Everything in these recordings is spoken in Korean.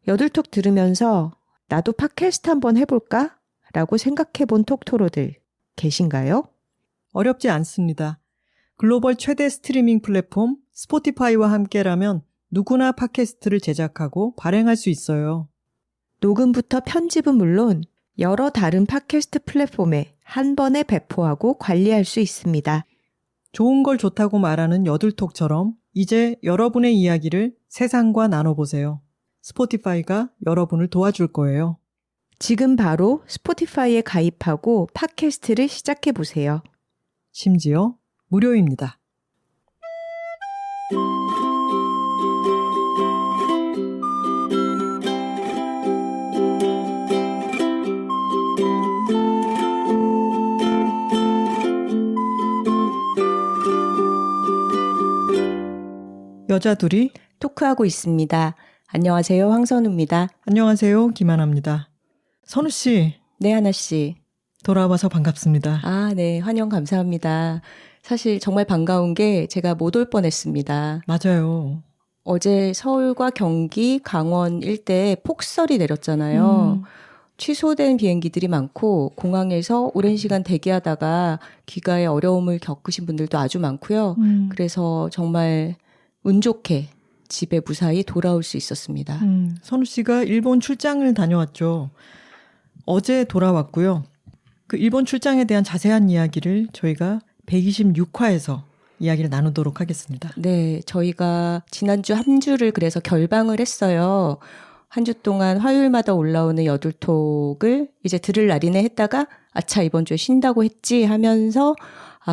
여둘톡 들으면서 나도 팟캐스트 한번 해볼까? 라고 생각해본 톡토로들 계신가요? 어렵지 않습니다. 글로벌 최대 스트리밍 플랫폼 스포티파이와 함께라면 누구나 팟캐스트를 제작하고 발행할 수 있어요. 녹음부터 편집은 물론 여러 다른 팟캐스트 플랫폼에 한 번에 배포하고 관리할 수 있습니다. 좋은 걸 좋다고 말하는 여둘톡처럼 이제 여러분의 이야기를 세상과 나눠보세요. 스포티파이가 여러분을 도와줄 거예요. 지금 바로 스포티파이에 가입하고 팟캐스트를 시작해보세요. 심지어 무료입니다. 여자 둘이 토크하고 있습니다. 안녕하세요. 황선우입니다. 안녕하세요. 김하나입니다. 선우 씨. 네, 하나 씨. 돌아와서 반갑습니다. 아, 네. 환영 감사합니다. 사실 정말 반가운 게 제가 못 올 뻔했습니다. 맞아요. 어제 서울과 경기, 강원 일대에 폭설이 내렸잖아요. 취소된 비행기들이 많고 공항에서 오랜 시간 대기하다가 귀가에 어려움을 겪으신 분들도 아주 많고요. 그래서 정말 운 좋게 집에 무사히 돌아올 수 있었습니다. 선우 씨가 일본 출장을 다녀왔죠. 어제 돌아왔고요. 그 일본 출장에 대한 자세한 이야기를 저희가 126화에서 이야기를 나누도록 하겠습니다. 네, 저희가 지난주 한 주를 그래서 결방을 했어요. 한 주 동안 화요일마다 올라오는 여둘톡을 이제 들을 날이네 했다가 아차 이번 주에 쉰다고 했지 하면서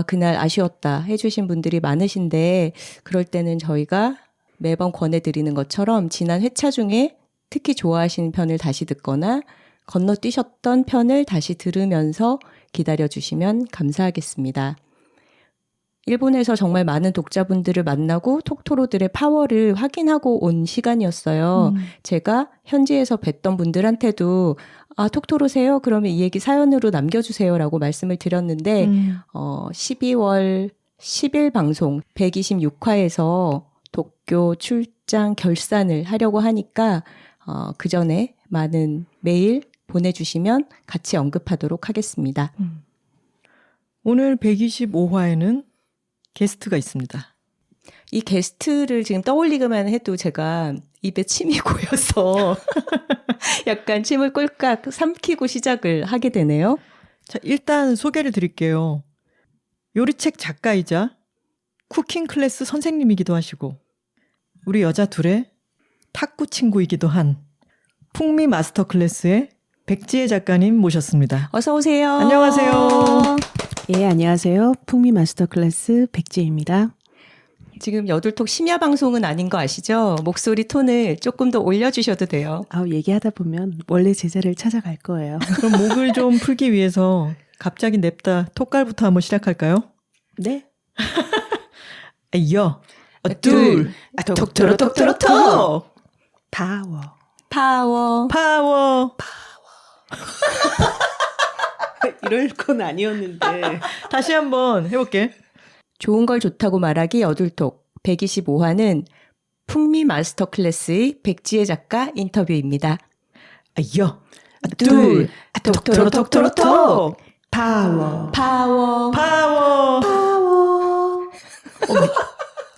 그날 아쉬웠다 해주신 분들이 많으신데 그럴 때는 저희가 매번 권해드리는 것처럼 지난 회차 중에 특히 좋아하시는 편을 다시 듣거나 건너뛰셨던 편을 다시 들으면서 기다려주시면 감사하겠습니다. 일본에서 정말 많은 독자분들을 만나고 톡토로들의 파워를 확인하고 온 시간이었어요. 제가 현지에서 뵀던 분들한테도 톡토로세요? 그러면 이 얘기 사연으로 남겨주세요 라고 말씀을 드렸는데 12월 10일 방송 126화에서 도쿄 출장 결산을 하려고 하니까 그 전에 많은 메일 보내주시면 같이 언급하도록 하겠습니다. 오늘 125화에는 게스트가 있습니다. 이 게스트를 지금 떠올리기만 해도 제가 입에 침이 고여서 약간 침을 꼴깍 삼키고 시작을 하게 되네요. 자, 일단 소개를 드릴게요. 요리책 작가이자 쿠킹 클래스 선생님이기도 하시고 우리 여자 둘의 탁구 친구이기도 한 풍미 마스터 클래스의 백지혜 작가님 모셨습니다. 어서 오세요. 안녕하세요. 예, 안녕하세요. 풍미 마스터 클래스 백지혜입니다. 지금 여둘톡 심야 방송은 아닌 거 아시죠? 목소리 톤을 조금 더 올려주셔도 돼요. 얘기하다 보면 원래 제자를 찾아갈 거예요. 그럼 목을 좀 풀기 위해서 갑자기 냅다 톡갈부터 한번 시작할까요? 네. 여, 둘, 톡토로 톡토로 톡! 파워. 파워. 파워. 이럴 건 아니었는데. 다시 한번 해볼게. 좋은 걸 좋다고 말하기 여둘톡 125화는 풍미 마스터 클래스의 백지혜 작가 인터뷰입니다. 여, 둘, 톡토로 톡토로 톡! 파워. 파워. 파워. 파워.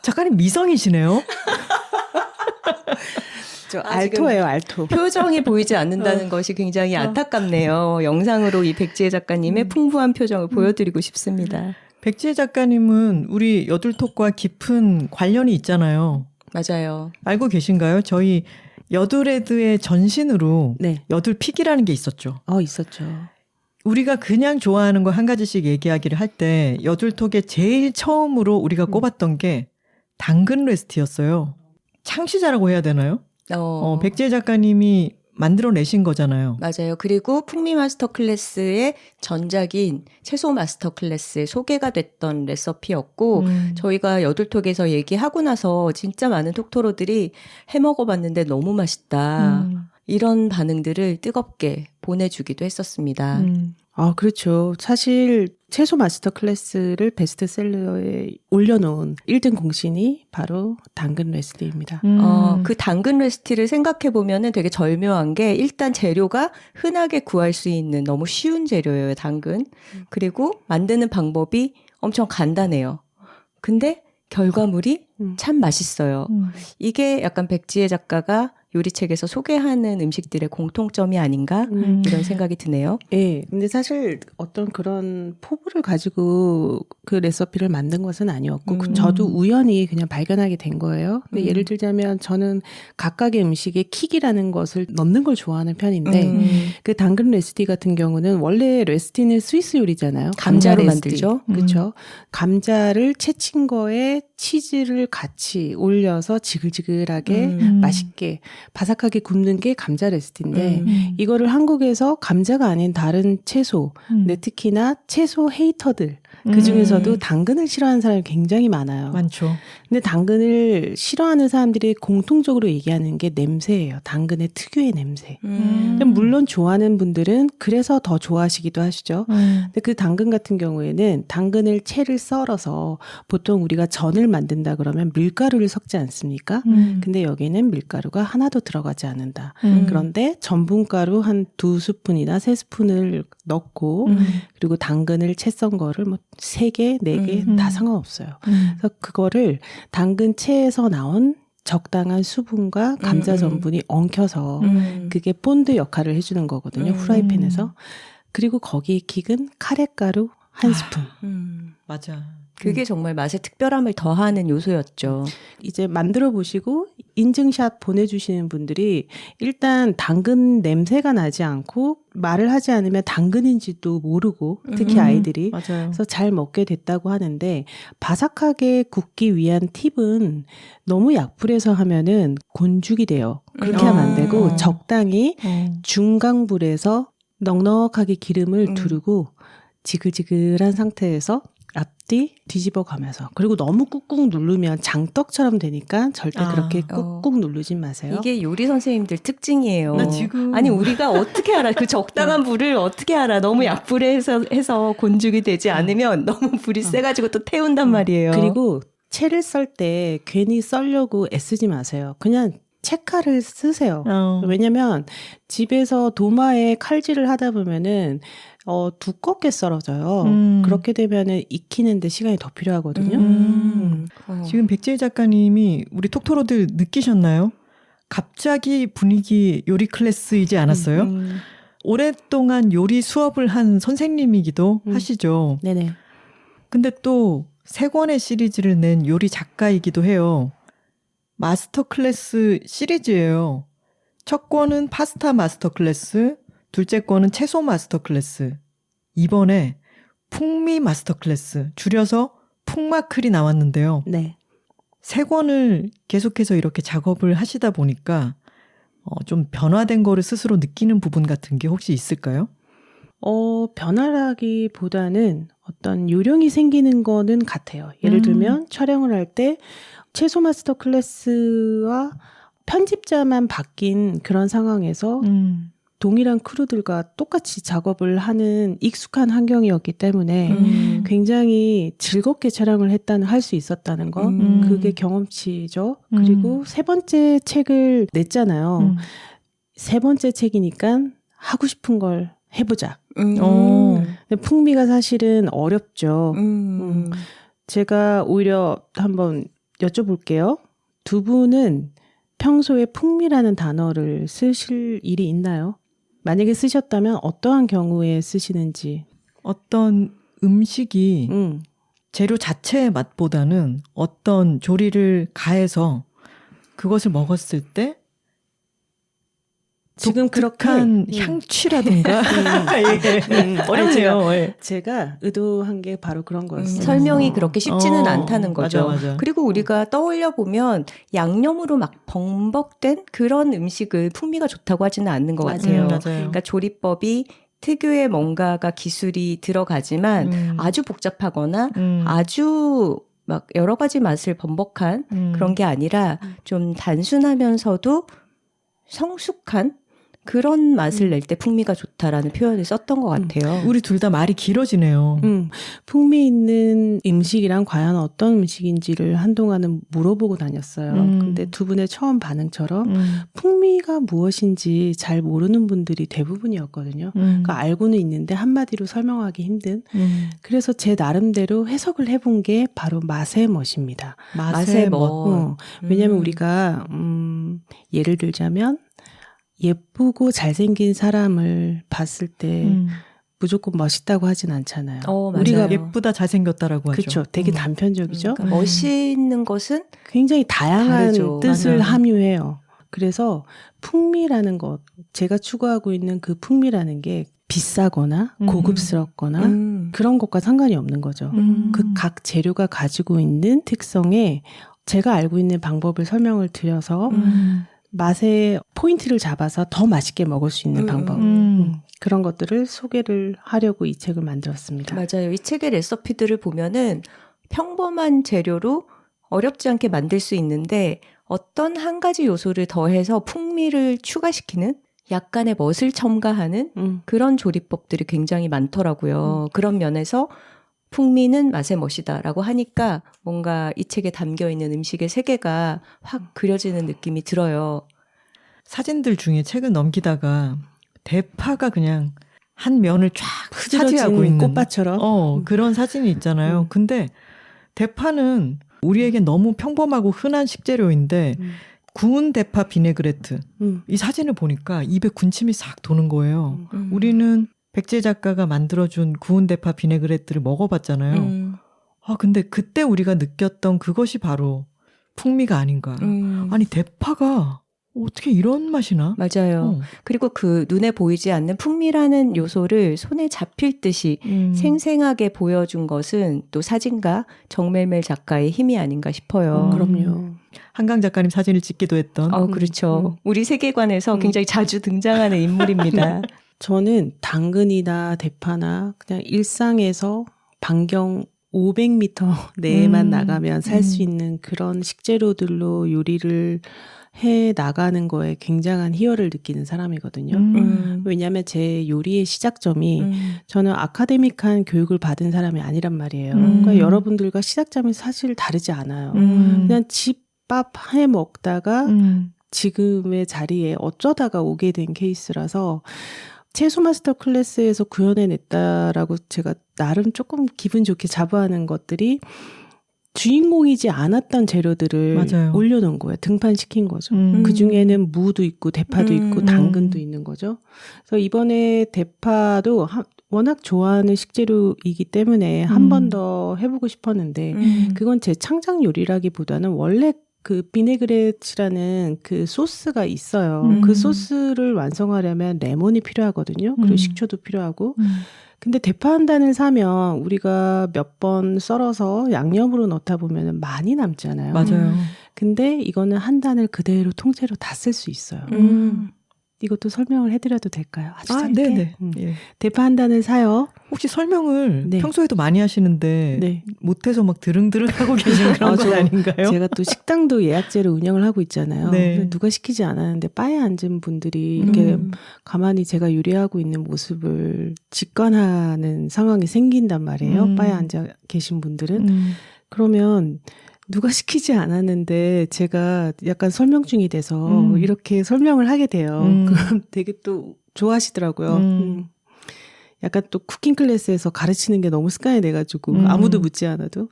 작가님 미성이시네요. 저 알토예요, 알토. 표정이 보이지 않는다는 것이 굉장히 안타깝네요. 영상으로 이 백지혜 작가님의 풍부한 표정을 보여드리고 싶습니다. 백지혜 작가님은 우리 여둘톡과 깊은 관련이 있잖아요. 맞아요. 알고 계신가요? 저희 여둘레드의 전신으로 네. 여둘픽이라는 게 있었죠. 있었죠. 우리가 그냥 좋아하는 거 한 가지씩 얘기하기를 할 때 여둘톡에 제일 처음으로 우리가 꼽았던 게 당근 레시피였어요. 창시자라고 해야 되나요? 백지혜 작가님이 만들어내신 거잖아요. 맞아요. 그리고 풍미 마스터 클래스의 전작인 채소 마스터 클래스에 소개가 됐던 레시피였고 저희가 여둘톡에서 얘기하고 나서 진짜 많은 톡토로들이 해먹어봤는데 너무 맛있다. 이런 반응들을 뜨겁게 보내주기도 했었습니다. 그렇죠. 사실 채소 마스터 클래스를 베스트셀러에 올려놓은 1등 공신이 바로 당근 레시피입니다. 그 당근 레시피를 생각해 보면은 되게 절묘한 게 일단 재료가 흔하게 구할 수 있는 너무 쉬운 재료예요, 당근. 그리고 만드는 방법이 엄청 간단해요. 근데 결과물이 참 맛있어요. 이게 약간 백지혜 작가가 요리책에서 소개하는 음식들의 공통점이 아닌가 이런 생각이 드네요. 예. 근데 사실 어떤 그런 포부를 가지고 그 레시피를 만든 것은 아니었고 저도 우연히 그냥 발견하게 된 거예요. 근데 예를 들자면 저는 각각의 음식에 킥이라는 것을 넣는 걸 좋아하는 편인데 그 당근 레시피 같은 경우는 원래 레시피는 스위스 요리잖아요. 감자로 레시피. 만들죠. 그렇죠. 감자를 채친 거에 치즈를 같이 올려서 지글지글하게 맛있게 바삭하게 굽는 게 감자 레시피인데 이거를 한국에서 감자가 아닌 다른 채소, 근데 특히나 채소 헤이터들 그중에서도 당근을 싫어하는 사람이 굉장히 많아요. 많죠. 근데 당근을 싫어하는 사람들이 공통적으로 얘기하는 게 냄새예요. 당근의 특유의 냄새. 물론 좋아하는 분들은 그래서 더 좋아하시기도 하시죠. 근데 그 당근 같은 경우에는 당근을 채를 썰어서 보통 우리가 전을 만든다 그러면 밀가루를 섞지 않습니까? 근데 여기는 밀가루가 하나도 들어가지 않는다. 그런데 전분가루 한 2스푼이나 3스푼을 넣고 그리고 당근을 채 썬 거를 뭐 3개, 4개 다 상관없어요. 그래서 그거를 당근채에서 나온 적당한 수분과 감자 전분이 엉켜서 그게 본드 역할을 해주는 거거든요. 후라이팬에서. 그리고 거기 킥은 카레가루 1스푼. 맞아. 그게 정말 맛의 특별함을 더하는 요소였죠. 이제 만들어 보시고 인증샷 보내주시는 분들이 일단 당근 냄새가 나지 않고 말을 하지 않으면 당근인지도 모르고 특히 아이들이 맞아요. 그래서 잘 먹게 됐다고 하는데 바삭하게 굽기 위한 팁은 너무 약불에서 하면은 곤죽이 돼요. 그렇게 하면 안 되고 적당히 중강불에서 넉넉하게 기름을 두르고 지글지글한 상태에서 앞뒤 뒤집어 가면서 그리고 너무 꾹꾹 누르면 장떡처럼 되니까 절대 그렇게 꾹꾹 누르진 마세요. 이게 요리 선생님들 특징이에요. 나 지금 아니 우리가 어떻게 알아? 그 적당한 불을 어떻게 알아? 너무 약불에 해서 곤죽이 되지 않으면 너무 불이 세가지고 또 태운단 말이에요. 그리고 채를 썰 때 괜히 썰려고 애쓰지 마세요. 그냥 채칼을 쓰세요. 왜냐면 집에서 도마에 칼질을 하다 보면은 두껍게 썰어져요. 그렇게 되면은 익히는데 시간이 더 필요하거든요. 지금 백지혜 작가님이 우리 톡토로들 느끼셨나요? 갑자기 분위기 요리 클래스이지 않았어요? 오랫동안 요리 수업을 한 선생님이기도 하시죠. 네네. 근데 또 3권의 시리즈를 낸 요리 작가이기도 해요. 마스터 클래스 시리즈예요. 첫 권은 파스타 마스터 클래스, 둘째 권은 채소 마스터 클래스, 이번에 풍미 마스터 클래스, 줄여서 풍마클이 나왔는데요. 네. 3권을 계속해서 이렇게 작업을 하시다 보니까 좀 변화된 거를 스스로 느끼는 부분 같은 게 혹시 있을까요? 변화라기보다는 어떤 요령이 생기는 거는 같아요. 예를 들면 촬영을 할 때 채소 마스터 클래스와 편집자만 바뀐 그런 상황에서 동일한 크루들과 똑같이 작업을 하는 익숙한 환경이었기 때문에 굉장히 즐겁게 촬영을 할 수 있었다는 거. 그게 경험치죠. 그리고 3번째 책을 냈잖아요. 3번째 책이니까 하고 싶은 걸 해보자. 근데 풍미가 사실은 어렵죠. 제가 오히려 한번 여쭤볼게요. 두 분은 평소에 풍미라는 단어를 쓰실 일이 있나요? 만약에 쓰셨다면 어떠한 경우에 쓰시는지. 어떤 음식이 재료 자체의 맛보다는 어떤 조리를 가해서 그것을 먹었을 때 지금 독특한 향취라든가 어렵네요. 예. 제가 의도한 게 바로 그런 거였어요. 설명이 그렇게 쉽지는 않다는 거죠. 맞아. 그리고 우리가 떠올려 보면 양념으로 막 범벅된 그런 음식을 풍미가 좋다고 하지는 않는 것 같아요. 맞아요. 그러니까 조리법이 특유의 뭔가가 기술이 들어가지만 아주 복잡하거나 아주 막 여러 가지 맛을 범벅한 그런 게 아니라 좀 단순하면서도 성숙한 그런 맛을 낼 때 풍미가 좋다라는 표현을 썼던 것 같아요. 우리 둘 다 말이 길어지네요. 풍미 있는 음식이랑 과연 어떤 음식인지를 한동안은 물어보고 다녔어요. 근데 두 분의 처음 반응처럼 풍미가 무엇인지 잘 모르는 분들이 대부분이었거든요. 그러니까 알고는 있는데 한마디로 설명하기 힘든. 그래서 제 나름대로 해석을 해본 게 바로 맛의 멋입니다. 맛의 멋. 왜냐하면 우리가 예를 들자면 예쁘고 잘생긴 사람을 봤을 때 무조건 멋있다고 하진 않잖아요. 우리가 예쁘다 잘생겼다라고 하죠. 그렇죠. 되게 단편적이죠. 그러니까 멋있는 것은 굉장히 다양한 다르죠. 뜻을 맞아요. 함유해요. 그래서 풍미라는 것, 제가 추구하고 있는 그 풍미라는 게 비싸거나 고급스럽거나 그런 것과 상관이 없는 거죠. 그 각 재료가 가지고 있는 특성에 제가 알고 있는 방법을 설명을 드려서 맛의 포인트를 잡아서 더 맛있게 먹을 수 있는 방법. 그런 것들을 소개를 하려고 이 책을 만들었습니다. 맞아요. 이 책의 레시피들을 보면은 평범한 재료로 어렵지 않게 만들 수 있는데 어떤 한 가지 요소를 더해서 풍미를 추가시키는 약간의 멋을 첨가하는 그런 조리법들이 굉장히 많더라고요. 그런 면에서 풍미는 맛의 멋이다라고 하니까 뭔가 이 책에 담겨있는 음식의 세계가 확 그려지는 느낌이 들어요. 사진들 중에 책을 넘기다가 대파가 그냥 한 면을 쫙 차지하고 흐드러진 있는 꽃밭처럼 그런 사진이 있잖아요. 근데 대파는 우리에겐 너무 평범하고 흔한 식재료인데 구운 대파 비네그레트 이 사진을 보니까 입에 군침이 싹 도는 거예요. 우리는 백제 작가가 만들어준 구운 대파 비네그레트를 먹어봤잖아요. 근데 그때 우리가 느꼈던 그것이 바로 풍미가 아닌가. 아니 대파가 어떻게 이런 맛이 나? 맞아요. 그리고 그 눈에 보이지 않는 풍미라는 요소를 손에 잡힐 듯이 생생하게 보여준 것은 또 사진가 정멜멜 작가의 힘이 아닌가 싶어요. 그럼요. 한강 작가님 사진을 찍기도 했던. 그렇죠. 우리 세계관에서 굉장히 자주 등장하는 인물입니다. 저는 당근이나 대파나 그냥 일상에서 반경 500m 내에만 나가면 살 수 있는 그런 식재료들로 요리를 해 나가는 거에 굉장한 희열을 느끼는 사람이거든요. 왜냐하면 제 요리의 시작점이 저는 아카데믹한 교육을 받은 사람이 아니란 말이에요. 그러니까 여러분들과 시작점이 사실 다르지 않아요. 그냥 집밥 해 먹다가 지금의 자리에 어쩌다가 오게 된 케이스라서 채소 마스터 클래스에서 구현해냈다라고 제가 나름 조금 기분 좋게 자부하는 것들이 주인공이지 않았던 재료들을 맞아요. 올려놓은 거예요. 등판시킨 거죠. 그중에는 무도 있고 대파도 있고 당근도 있는 거죠. 그래서 이번에 대파도 워낙 좋아하는 식재료이기 때문에 한 번 더 해보고 싶었는데 그건 제 창작 요리라기보다는 원래 그 비네그레트라는 그 소스가 있어요. 그 소스를 완성하려면 레몬이 필요하거든요. 그리고 식초도 필요하고. 근데 대파 한 단을 사면 우리가 몇 번 썰어서 양념으로 넣다 보면 많이 남잖아요. 맞아요. 근데 이거는 한 단을 그대로 통째로 다 쓸 수 있어요. 이것도 설명을 해드려도 될까요? 아주 짧게. 네네. 예. 대파 한 단을 사요. 혹시 설명을 네. 평소에도 많이 하시는데 네. 못해서 막 드릉드릉 하고 계시는 그런 건 아닌가요? 제가 또 식당도 예약제로 운영을 하고 있잖아요. 네. 누가 시키지 않았는데 바에 앉은 분들이 이렇게 가만히 제가 요리하고 있는 모습을 직관하는 상황이 생긴단 말이에요. 바에 앉아 계신 분들은. 그러면 누가 시키지 않았는데 제가 약간 설명중이 돼서 이렇게 설명을 하게 돼요. 그럼 되게 또 좋아하시더라고요. 약간 또 쿠킹 클래스에서 가르치는 게 너무 습관이 돼가지고 아무도 묻지 않아도.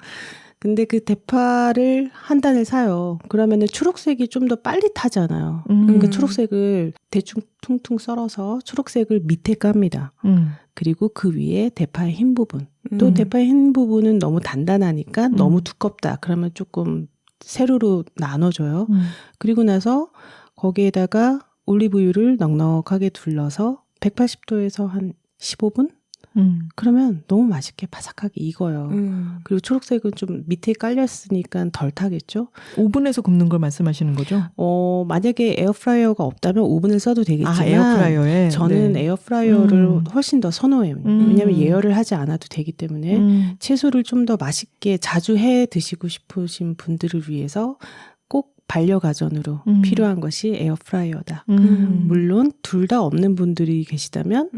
근데 그 대파를 한 단을 사요. 그러면은 초록색이 좀 더 빨리 타잖아요. 그러니까 초록색을 대충 퉁퉁 썰어서 초록색을 밑에 깝니다. 그리고 그 위에 대파의 흰 부분. 또 대파의 흰 부분은 너무 단단하니까 너무 두껍다. 그러면 조금 세로로 나눠줘요. 그리고 나서 거기에다가 올리브유를 넉넉하게 둘러서 180도에서 한 15분? 그러면 너무 맛있게 바삭하게 익어요. 그리고 초록색은 좀 밑에 깔렸으니까 덜 타겠죠. 오븐에서 굽는 걸 말씀하시는 거죠? 만약에 에어프라이어가 없다면 오븐을 써도 되겠지만 에어프라이어에? 저는 네. 에어프라이어를 훨씬 더 선호해요. 왜냐하면 예열을 하지 않아도 되기 때문에 채소를 좀 더 맛있게 자주 해 드시고 싶으신 분들을 위해서 꼭 반려가전으로 필요한 것이 에어프라이어다. 물론 둘 다 없는 분들이 계시다면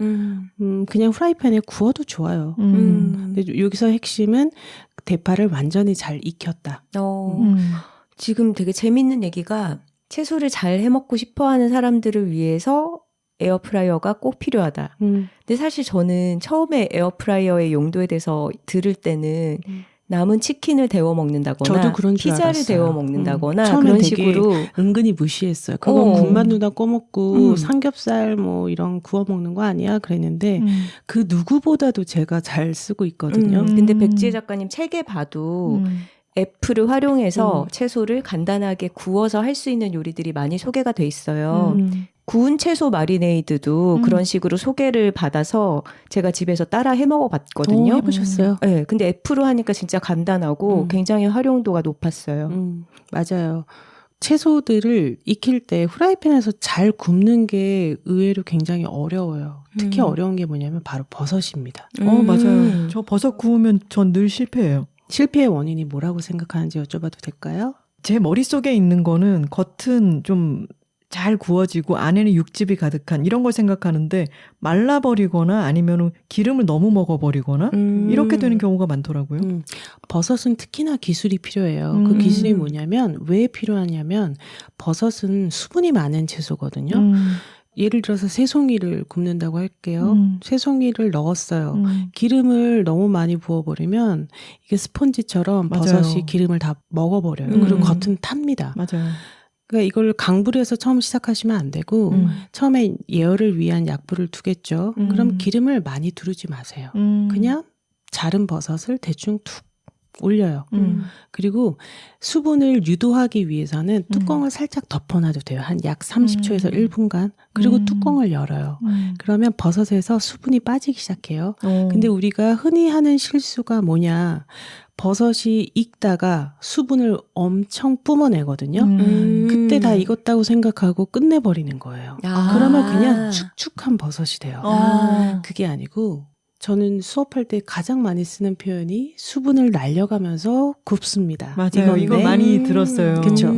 그냥 프라이팬에 구워도 좋아요. 근데 여기서 핵심은 대파를 완전히 잘 익혔다. 지금 되게 재밌는 얘기가 채소를 잘 해먹고 싶어하는 사람들을 위해서 에어프라이어가 꼭 필요하다. 근데 사실 저는 처음에 에어프라이어의 용도에 대해서 들을 때는 남은 치킨을 데워 먹는다거나 저도 그런 줄 피자를 알았어요. 데워 먹는다거나 처음에 그런 되게 식으로 은근히 무시했어요. 그건 군만두나 꺼먹고 삼겹살 뭐 이런 구워 먹는 거 아니야? 그랬는데 그 누구보다도 제가 잘 쓰고 있거든요. 근데 백지혜 작가님 책에 봐도 애플을 활용해서 채소를 간단하게 구워서 할 수 있는 요리들이 많이 소개가 돼 있어요. 구운 채소 마리네이드도 그런 식으로 소개를 받아서 제가 집에서 따라 해 먹어봤거든요. 해보셨어요? 네, 근데 애플로 하니까 진짜 간단하고 굉장히 활용도가 높았어요. 맞아요. 채소들을 익힐 때 후라이팬에서 잘 굽는 게 의외로 굉장히 어려워요. 특히 어려운 게 뭐냐면 바로 버섯입니다. 맞아요. 저 버섯 구우면 전 늘 실패해요. 실패의 원인이 뭐라고 생각하는지 여쭤봐도 될까요? 제 머릿속에 있는 거는 겉은 좀 잘 구워지고 안에는 육즙이 가득한 이런 걸 생각하는데 말라버리거나 아니면 기름을 너무 먹어버리거나 이렇게 되는 경우가 많더라고요. 버섯은 특히나 기술이 필요해요. 그 기술이 뭐냐면 왜 필요하냐면 버섯은 수분이 많은 채소거든요. 예를 들어서 새송이를 굽는다고 할게요. 새송이를 넣었어요. 기름을 너무 많이 부어버리면 이게 스펀지처럼 맞아요. 버섯이 기름을 다 먹어버려요. 그리고 겉은 탑니다. 맞아요. 그러니까 이걸 강불에서 해서 처음 시작하시면 안 되고 처음에 예열을 위한 약불을 두겠죠. 그럼 기름을 많이 두르지 마세요. 그냥 자른 버섯을 대충 툭 올려요. 그리고 수분을 유도하기 위해서는 뚜껑을 살짝 덮어놔도 돼요. 한 약 30초에서 1분간. 그리고 뚜껑을 열어요. 그러면 버섯에서 수분이 빠지기 시작해요. 근데 우리가 흔히 하는 실수가 뭐냐. 버섯이 익다가 수분을 엄청 뿜어내거든요. 그때 다 익었다고 생각하고 끝내버리는 거예요. 그러면 그냥 축축한 버섯이 돼요. 그게 아니고 저는 수업할 때 가장 많이 쓰는 표현이 수분을 날려가면서 굽습니다. 맞아요. 이거 많이 들었어요. 그렇죠.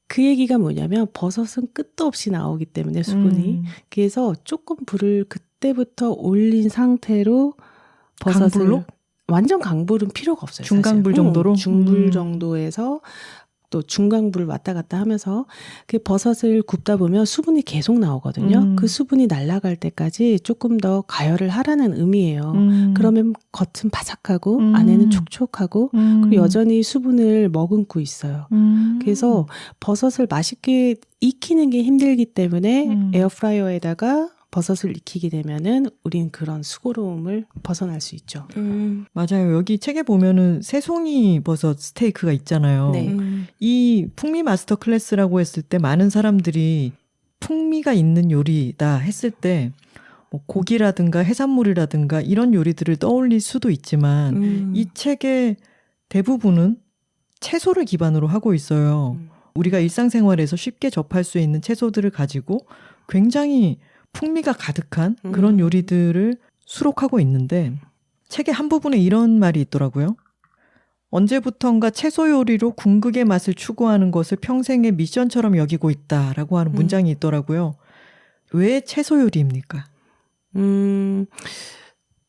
그 얘기가 뭐냐면 버섯은 끝도 없이 나오기 때문에 수분이. 그래서 조금 불을 그때부터 올린 상태로 버섯을 강불로? 완전 강불은 필요가 없어요. 중강불 사실. 정도로? 중불 정도에서 또 중강불을 왔다 갔다 하면서 그 버섯을 굽다 보면 수분이 계속 나오거든요. 그 수분이 날아갈 때까지 조금 더 가열을 하라는 의미예요. 그러면 겉은 바삭하고 안에는 촉촉하고 그리고 여전히 수분을 머금고 있어요. 그래서 버섯을 맛있게 익히는 게 힘들기 때문에 에어프라이어에다가 버섯을 익히게 되면은 우린 그런 수고로움을 벗어날 수 있죠. 맞아요. 여기 책에 보면은 새송이 버섯 스테이크가 있잖아요. 네. 이 풍미 마스터 클래스라고 했을 때 많은 사람들이 풍미가 있는 요리다 했을 때 뭐 고기라든가 해산물이라든가 이런 요리들을 떠올릴 수도 있지만 이 책의 대부분은 채소를 기반으로 하고 있어요. 우리가 일상생활에서 쉽게 접할 수 있는 채소들을 가지고 굉장히 풍미가 가득한 그런 요리들을 수록하고 있는데 책의 한 부분에 이런 말이 있더라고요. 언제부턴가 채소 요리로 궁극의 맛을 추구하는 것을 평생의 미션처럼 여기고 있다라고 하는 문장이 있더라고요. 왜 채소 요리입니까?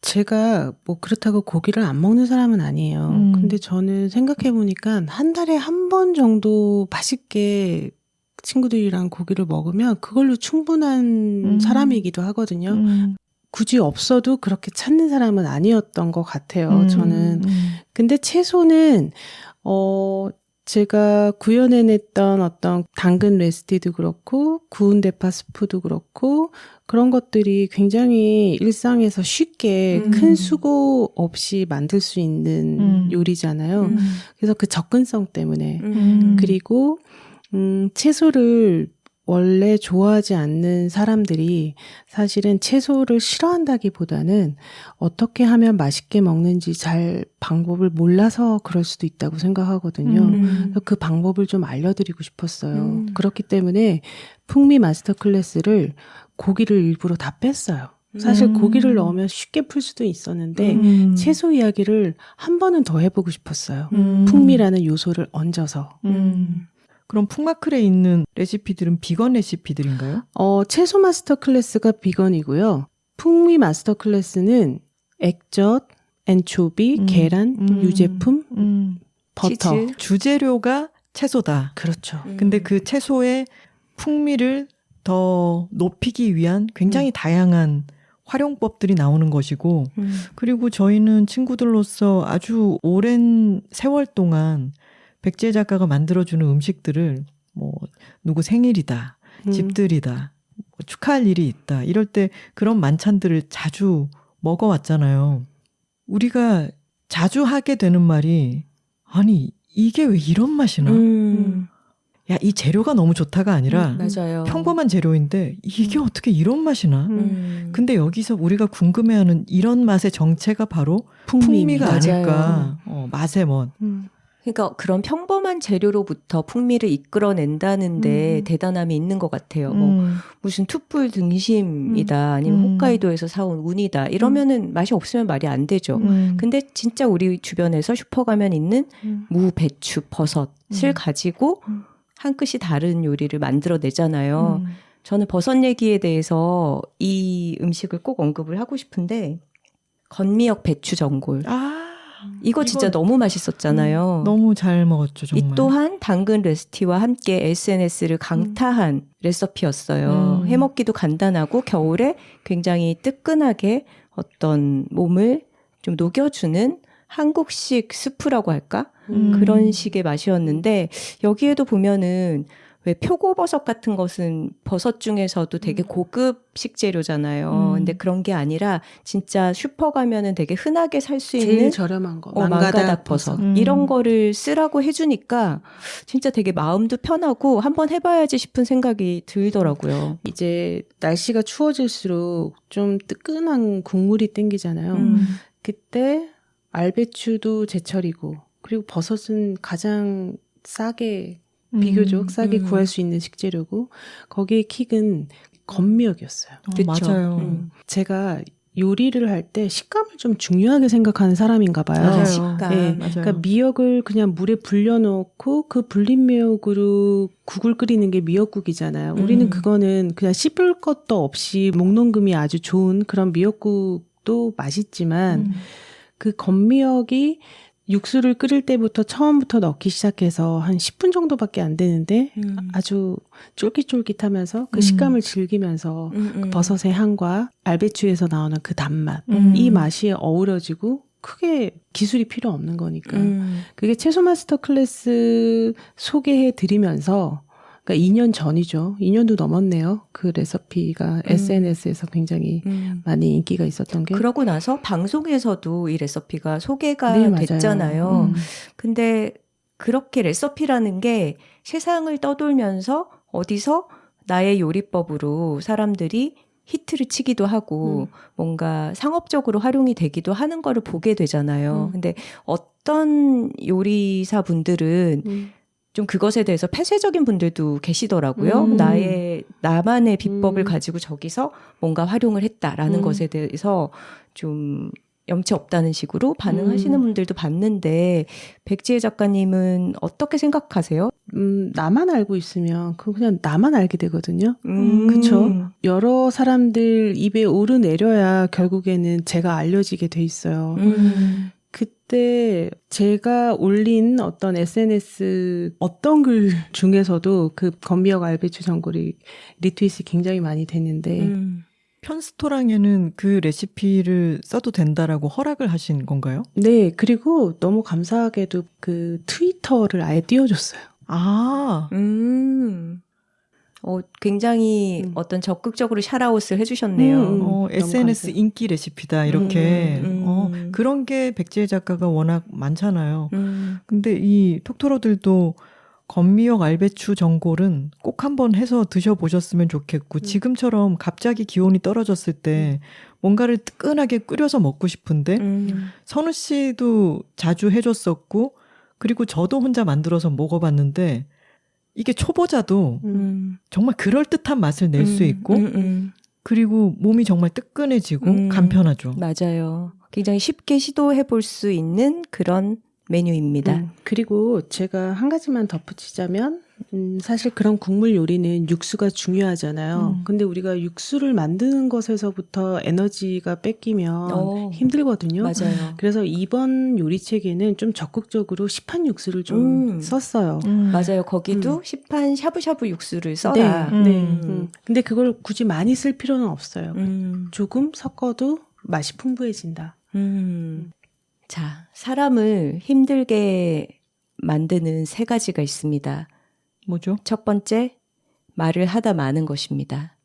제가 뭐 그렇다고 고기를 안 먹는 사람은 아니에요. 근데 저는 생각해보니까 한 달에 한 번 정도 맛있게 친구들이랑 고기를 먹으면 그걸로 충분한 사람이기도 하거든요. 굳이 없어도 그렇게 찾는 사람은 아니었던 것 같아요. 저는. 근데 채소는 제가 구현해냈던 어떤 당근 레시피도 그렇고 구운 대파 스프도 그렇고 그런 것들이 굉장히 일상에서 쉽게 큰 수고 없이 만들 수 있는 요리잖아요. 그래서 그 접근성 때문에 그리고 채소를 원래 좋아하지 않는 사람들이 사실은 채소를 싫어한다기보다는 어떻게 하면 맛있게 먹는지 잘 방법을 몰라서 그럴 수도 있다고 생각하거든요. 그래서 그 방법을 좀 알려드리고 싶었어요. 그렇기 때문에 풍미 마스터 클래스를 고기를 일부러 다 뺐어요. 사실 고기를 넣으면 쉽게 풀 수도 있었는데 채소 이야기를 한 번은 더 해보고 싶었어요. 풍미라는 요소를 얹어서. 그럼 풍마클에 있는 레시피들은 비건 레시피들인가요? 채소 마스터 클래스가 비건이고요. 풍미 마스터 클래스는 액젓, 엔초비, 계란, 유제품, 버터. 치즈. 주재료가 채소다. 그렇죠. 근데 그 채소의 풍미를 더 높이기 위한 굉장히 다양한 활용법들이 나오는 것이고 그리고 저희는 친구들로서 아주 오랜 세월 동안 백지혜 작가가 만들어주는 음식들을 뭐 누구 생일이다, 집들이다, 뭐 축하할 일이 있다 이럴 때 그런 만찬들을 자주 먹어왔잖아요. 우리가 자주 하게 되는 말이 아니 이게 왜 이런 맛이 나? 야, 이 재료가 너무 좋다가 아니라 맞아요. 평범한 재료인데 이게 어떻게 이런 맛이 나? 근데 여기서 우리가 궁금해하는 이런 맛의 정체가 바로 풍미가 아닐까. 맛의 멋. 그러니까 그런 평범한 재료로부터 풍미를 이끌어낸다는데 대단함이 있는 것 같아요. 뭐 무슨 툭불 등심이다 아니면 혹카이도에서 사온 운이다 이러면은 맛이 없으면 말이 안 되죠. 근데 진짜 우리 주변에서 슈퍼 가면 있는 무, 배추, 버섯을 가지고 한 끗이 다른 요리를 만들어내잖아요. 저는 버섯 얘기에 대해서 이 음식을 꼭 언급을 하고 싶은데 건미역 배추 전골. 이거 진짜 너무 맛있었잖아요. 너무 잘 먹었죠, 정말. 이 또한 당근 레시피와 함께 SNS를 강타한 레시피였어요. 해먹기도 간단하고 겨울에 굉장히 뜨끈하게 어떤 몸을 좀 녹여주는 한국식 스프라고 할까? 그런 식의 맛이었는데 여기에도 보면은 왜 표고버섯 같은 것은 버섯 중에서도 되게 고급 식재료잖아요. 근데 그런 게 아니라 진짜 슈퍼 가면은 되게 흔하게 살 수 있는 제일 저렴한 거 망가닥 버섯 이런 거를 쓰라고 해주니까 진짜 되게 마음도 편하고 한번 해봐야지 싶은 생각이 들더라고요. 이제 날씨가 추워질수록 좀 뜨끈한 국물이 땡기잖아요. 그때 알배추도 제철이고 그리고 버섯은 가장 싸게 비교적 싸게 구할 수 있는 식재료고 거기에 킥은 건미역이었어요. 맞아요. 제가 요리를 할 때 식감을 좀 중요하게 생각하는 사람인가 봐요. 맞아요. 식감. 네, 맞아요. 그러니까 미역을 그냥 물에 불려놓고 그 불린 미역으로 국을 끓이는 게 미역국이잖아요. 우리는 그거는 그냥 씹을 것도 없이 목넘김이 아주 좋은 그런 미역국도 맛있지만 그 건미역이 육수를 끓일 때부터 처음부터 넣기 시작해서 한 10분 정도밖에 안 되는데 아주 쫄깃쫄깃하면서 그 식감을 즐기면서 그 버섯의 향과 알배추에서 나오는 그 단맛 이 맛이 어우러지고 크게 기술이 필요 없는 거니까 그게 채소 마스터 클래스 소개해 드리면서 그러니까 2년 전이죠. 2년도 넘었네요. 그 레시피가 SNS에서 굉장히 많이 인기가 있었던 게. 그러고 나서 방송에서도 이 레시피가 소개가 네, 됐잖아요. 근데 그렇게 레시피라는 게 세상을 떠돌면서 어디서 나의 요리법으로 사람들이 히트를 치기도 하고 뭔가 상업적으로 활용이 되기도 하는 거를 보게 되잖아요. 근데 어떤 요리사 분들은 좀 그것에 대해서 폐쇄적인 분들도 계시더라고요. 나만의 비법을 가지고 저기서 뭔가 활용을 했다라는 것에 대해서 좀 염치 없다는 식으로 반응하시는 분들도 봤는데 백지혜 작가님은 어떻게 생각하세요? 나만 알고 있으면 그건 그냥 나만 알게 되거든요. 그렇죠? 여러 사람들 입에 오르내려야 결국에는 제가 알려지게 돼 있어요. 그때 제가 올린 어떤 SNS 어떤 글 중에서도 그 건미역 알배추 전골이 리트윗이 굉장히 많이 됐는데 편스토랑에는 그 레시피를 써도 된다라고 허락을 하신 건가요? 네, 그리고 너무 감사하게도 그 트위터를 아예 띄워줬어요. 굉장히 어떤 적극적으로 샤라웃을 해주셨네요. SNS 감사해요. 인기 레시피다 이렇게 그런 게 백지혜 작가가 워낙 많잖아요. 근데 이 톡토로들도 건미역 알배추 전골은 꼭 한번 해서 드셔보셨으면 좋겠고 지금처럼 갑자기 기온이 떨어졌을 때 뭔가를 뜨끈하게 끓여서 먹고 싶은데 선우 씨도 자주 해줬었고 그리고 저도 혼자 만들어서 먹어봤는데 이게 초보자도 정말 그럴듯한 맛을 낼 수 있고 그리고 몸이 정말 뜨끈해지고 간편하죠. 맞아요. 굉장히 쉽게 시도해볼 수 있는 그런 메뉴입니다. 그리고 제가 한 가지만 덧붙이자면 사실 그런 국물 요리는 육수가 중요하잖아요. 근데 우리가 육수를 만드는 것에서부터 에너지가 뺏기면 힘들거든요. 맞아요. 그래서 이번 요리책에는 좀 적극적으로 시판 육수를 좀 썼어요. 맞아요. 거기도 시판 샤브샤브 육수를 써라. 네. 근데 그걸 굳이 많이 쓸 필요는 없어요. 조금 섞어도 맛이 풍부해진다. 자, 사람을 힘들게 만드는 3가지가 있습니다. 뭐죠? 첫 번째, 말을 하다 마는 것입니다.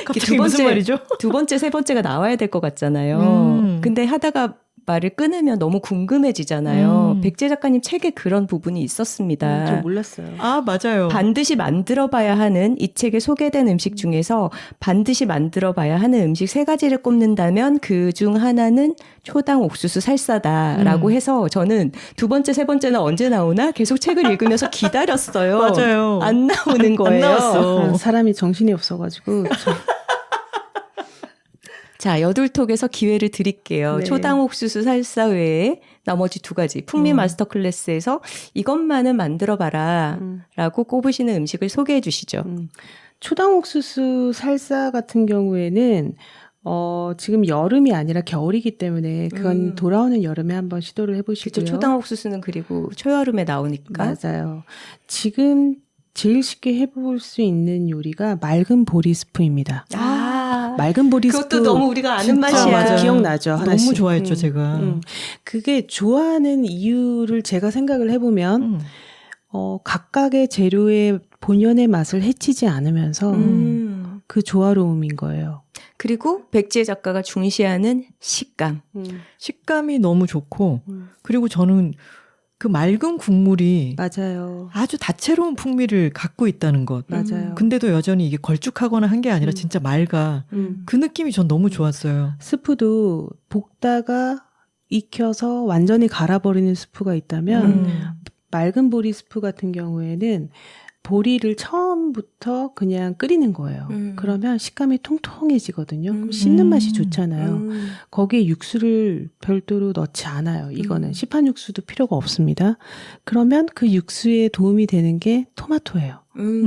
갑자기 무슨 말이죠? 두 번째, 세 번째가 나와야 될 것 같잖아요. 근데 하다가 말을 끊으면 너무 궁금해지잖아요. 백제 작가님 책에 그런 부분이 있었습니다. 저 몰랐어요. 아, 맞아요. 반드시 만들어봐야 하는 이 책에 소개된 음식 중에서 반드시 만들어봐야 하는 음식 3가지를 꼽는다면 그중 하나는 초당 옥수수 살사다라고 해서 저는 두 번째, 세 번째는 언제 나오나 계속 책을 읽으면서 기다렸어요. 맞아요. 안 나오는 거예요. 안 나왔어. 사람이 정신이 없어가지고. 자, 여둘톡에서 기회를 드릴게요. 네. 초당 옥수수 살사 외에 나머지 2가지 풍미 마스터 클래스에서 이것만은 만들어봐라 라고 꼽으시는 음식을 소개해 주시죠. 초당 옥수수 살사 같은 경우에는 지금 여름이 아니라 겨울이기 때문에 그건 돌아오는 여름에 한번 시도를 해보시고요. 그렇죠. 초당 옥수수는 그리고 초여름에 나오니까. 맞아요. 지금 제일 쉽게 해볼 수 있는 요리가 맑은 보리 스프입니다. 맑은 보리 스프. 그것도 너무 우리가 아는 맛이야. 맞아. 기억나죠. 하나씩. 너무 좋아했죠, 제가. 그게 좋아하는 이유를 제가 생각을 해보면 각각의 재료의 본연의 맛을 해치지 않으면서 그 조화로움인 거예요. 그리고 백지혜 작가가 중시하는 식감. 식감이 너무 좋고 그리고 저는 그 맑은 국물이 맞아요. 아주 다채로운 풍미를 갖고 있다는 것. 맞아요. 근데도 여전히 이게 걸쭉하거나 한 게 아니라 진짜 맑아. 그 느낌이 전 너무 좋았어요. 스프도 볶다가 익혀서 완전히 갈아버리는 스프가 있다면 맑은 보리 스프 같은 경우에는 보리를 처음부터 그냥 끓이는 거예요. 그러면 식감이 통통해지거든요. 그럼 씹는 맛이 좋잖아요. 거기에 육수를 별도로 넣지 않아요. 이거는 시판 육수도 필요가 없습니다. 그러면 그 육수에 도움이 되는 게 토마토예요.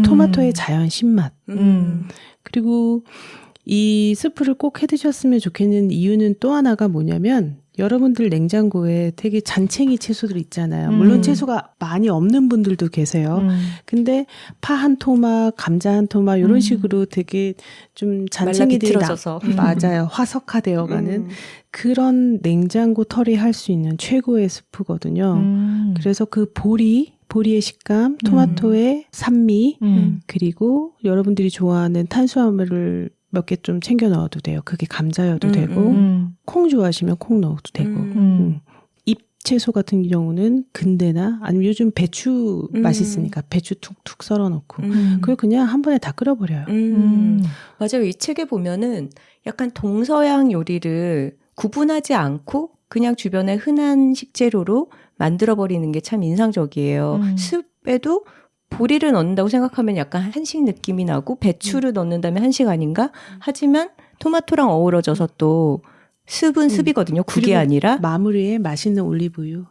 토마토의 자연 신맛. 그리고 이 스프를 꼭 해드셨으면 좋겠는 이유는 또 하나가 뭐냐면 여러분들 냉장고에 되게 잔챙이 채소들 있잖아요. 물론 채소가 많이 없는 분들도 계세요. 근데 파 한 토막, 감자 한 토막 이런 식으로 되게 좀 잔챙이들이 맞아요. 화석화되어가는 그런 냉장고 털이할 수 있는 최고의 스프거든요. 그래서 그 보리의 식감, 토마토의 산미, 그리고 여러분들이 좋아하는 탄수화물을 몇 개 좀 챙겨 넣어도 돼요. 그게 감자여도 되고 콩 좋아하시면 콩 넣어도 되고 잎채소 같은 경우는 근대나 아니면 요즘 배추 맛있으니까 배추 툭툭 썰어 넣고 그걸 그냥 한 번에 다 끓여버려요. 맞아요. 이 책에 보면은 약간 동서양 요리를 구분하지 않고 그냥 주변에 흔한 식재료로 만들어버리는 게 참 인상적이에요. 습에도 보리를 넣는다고 생각하면 약간 한식 느낌이 나고 배추를 넣는다면 한식 아닌가? 하지만 토마토랑 어우러져서 또 습은 습이거든요. 국이 아니라. 마무리에 맛있는 올리브유.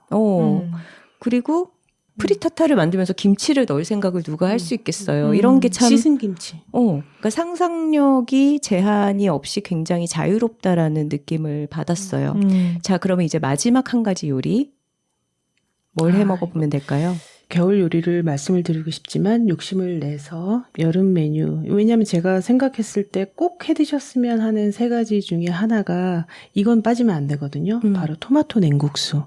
그리고 프리타타를 만들면서 김치를 넣을 생각을 누가 할 수 있겠어요. 이런 게 참. 씻은 김치. 그러니까 상상력이 제한이 없이 굉장히 자유롭다라는 느낌을 받았어요. 자, 그러면 이제 마지막 한 가지 요리. 뭘 해 먹어보면 될까요? 겨울 요리를 말씀을 드리고 싶지만 욕심을 내서 여름 메뉴. 왜냐하면 제가 생각했을 때 꼭 해드셨으면 하는 3가지 중에 하나가 이건 빠지면 안 되거든요. 바로 토마토 냉국수.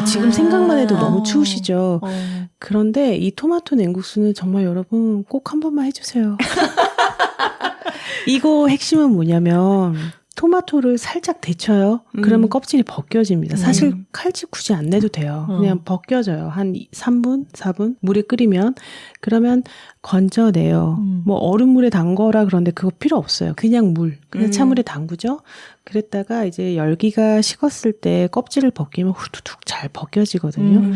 지금 생각만 해도 너무 추우시죠. 그런데 이 토마토 냉국수는 정말 여러분 꼭 한 번만 해주세요. 이거 핵심은 뭐냐면 토마토를 살짝 데쳐요. 그러면 껍질이 벗겨집니다. 사실 칼집 굳이 안 내도 돼요. 그냥 벗겨져요. 한 3분, 4분 물에 끓이면. 그러면 건져내요. 뭐 얼음물에 담거라 그런데 그거 필요 없어요. 그냥 그냥 찬물에 담그죠. 그랬다가 이제 열기가 식었을 때 껍질을 벗기면 후두둑 잘 벗겨지거든요.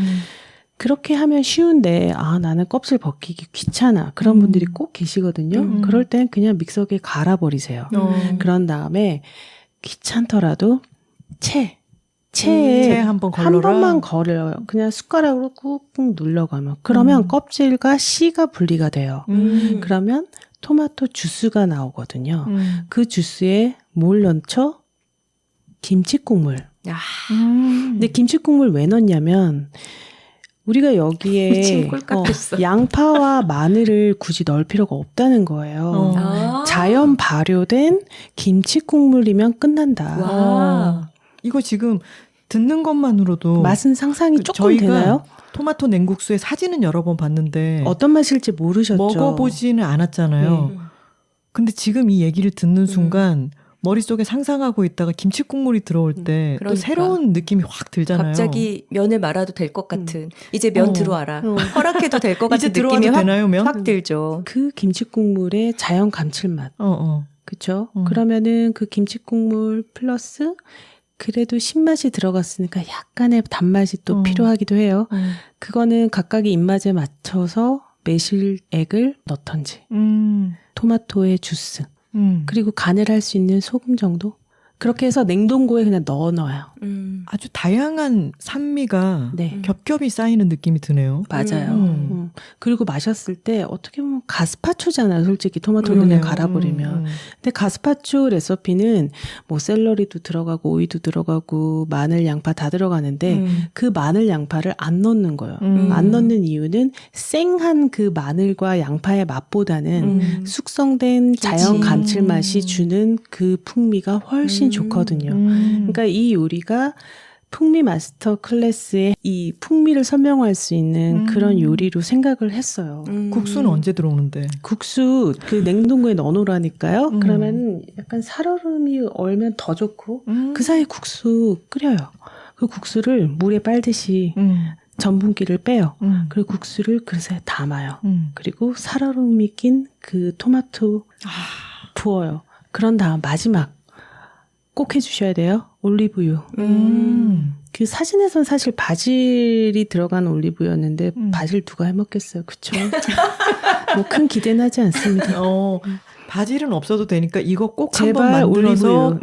그렇게 하면 쉬운데 나는 껍질 벗기기 귀찮아. 그런 분들이 꼭 계시거든요. 그럴 땐 그냥 믹서기에 갈아버리세요. 그런 다음에 귀찮더라도 채 체에 한번 한 번만 걸어요. 그냥 숟가락으로 꾹꾹 눌러가면. 그러면 껍질과 씨가 분리가 돼요. 그러면 토마토 주스가 나오거든요. 그 주스에 뭘 넣죠? 김치국물. 근데 김치국물 왜 넣냐면 우리가 여기에 양파와 마늘을 굳이 넣을 필요가 없다는 거예요. 자연 발효된 김치국물이면 끝난다. 이거 지금 듣는 것만으로도 맛은 상상이 조금 저희가 되나요? 토마토 냉국수의 사진은 여러 번 봤는데 어떤 맛일지 모르셨죠. 먹어보지는 않았잖아요. 근데 지금 이 얘기를 듣는 순간 머릿속에 상상하고 있다가 김치 국물이 들어올 때 또 새로운 느낌이 확 들잖아요. 갑자기 면을 말아도 될 것 같은 이제 면 들어와라. 허락해도 될 것 같은 느낌이 확 들죠. 그 김치 국물의 자연 감칠맛. 그렇죠? 그러면은 그 김치 국물 플러스 그래도 신맛이 들어갔으니까 약간의 단맛이 또 필요하기도 해요. 그거는 각각의 입맛에 맞춰서 매실액을 넣던지 토마토의 주스 그리고 간을 할 수 있는 소금 정도 그렇게 해서 냉동고에 그냥 넣어놔요. 아주 다양한 산미가 겹겹이 쌓이는 느낌이 드네요. 맞아요. 그리고 마셨을 때 어떻게 보면 가스파초잖아요. 솔직히 토마토를 그냥 갈아버리면. 근데 가스파초 레시피는 뭐 샐러리도 들어가고 오이도 들어가고 마늘, 양파 다 들어가는데 그 마늘, 양파를 안 넣는 거예요. 안 넣는 이유는 생한 그 마늘과 양파의 맛보다는 숙성된 자연 감칠맛이 주는 그 풍미가 훨씬 좋거든요. 그러니까 이 요리가 풍미 마스터 클래스의 이 풍미를 설명할 수 있는 그런 요리로 생각을 했어요. 국수는 언제 들어오는데? 국수 그 냉동고에 넣어놓으라니까요. 그러면 약간 살얼음이 얼면 더 좋고 그 사이에 국수 끓여요. 그 국수를 물에 빨듯이 전분기를 빼요. 그리고 국수를 그릇에 담아요. 그리고 살얼음이 낀 그 토마토 부어요. 그런 다음 마지막 꼭 해주셔야 돼요. 올리브유. 그 사진에선 사실 바질이 들어간 올리브유였는데 바질 누가 해먹겠어요. 그쵸? 뭐 큰 기대는 하지 않습니다. 바질은 없어도 되니까 이거 꼭 한번 만들어서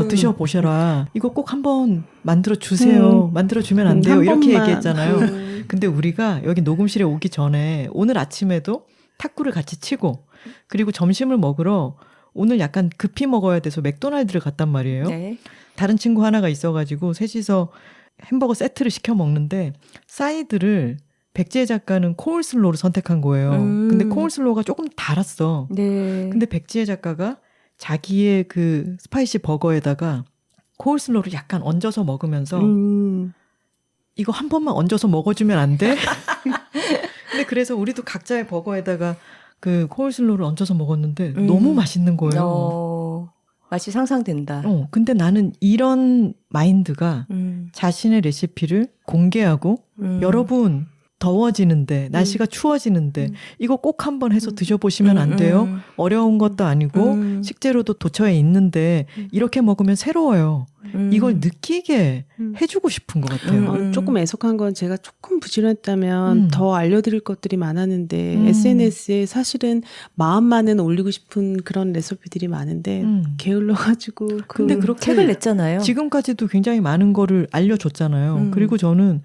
드셔보셔라. 이거 꼭 한번 만들어주세요. 만들어주면 안 돼요. 이렇게 얘기했잖아요. 근데 우리가 여기 녹음실에 오기 전에 오늘 아침에도 탁구를 같이 치고 그리고 점심을 먹으러 오늘 약간 급히 먹어야 돼서 맥도날드를 갔단 말이에요. 다른 친구 하나가 있어가지고 셋이서 햄버거 세트를 시켜 먹는데 사이드를 백지혜 작가는 코울슬로우를 선택한 거예요. 근데 코울슬로우가 조금 달았어. 근데 백지혜 작가가 자기의 그 스파이시 버거에다가 코울슬로우를 약간 얹어서 먹으면서 이거 한 번만 얹어서 먹어주면 안 돼? 근데 그래서 우리도 각자의 버거에다가 그 코울슬로우를 얹어서 먹었는데 너무 맛있는 거예요. 맛이 상상된다. 근데 나는 이런 마인드가 자신의 레시피를 공개하고 여러분 더워지는데 날씨가 추워지는데 이거 꼭 한번 해서 드셔보시면 안 돼요? 어려운 것도 아니고 식재료도 도처에 있는데 이렇게 먹으면 새로워요. 이걸 느끼게 해주고 싶은 것 같아요. 조금 애석한 건 제가 조금 부지런했다면 더 알려드릴 것들이 많았는데 SNS에 사실은 마음만은 올리고 싶은 그런 레시피들이 많은데 게을러가지고 근데 그렇게 책을 냈잖아요. 지금까지도 굉장히 많은 거를 알려줬잖아요. 그리고 저는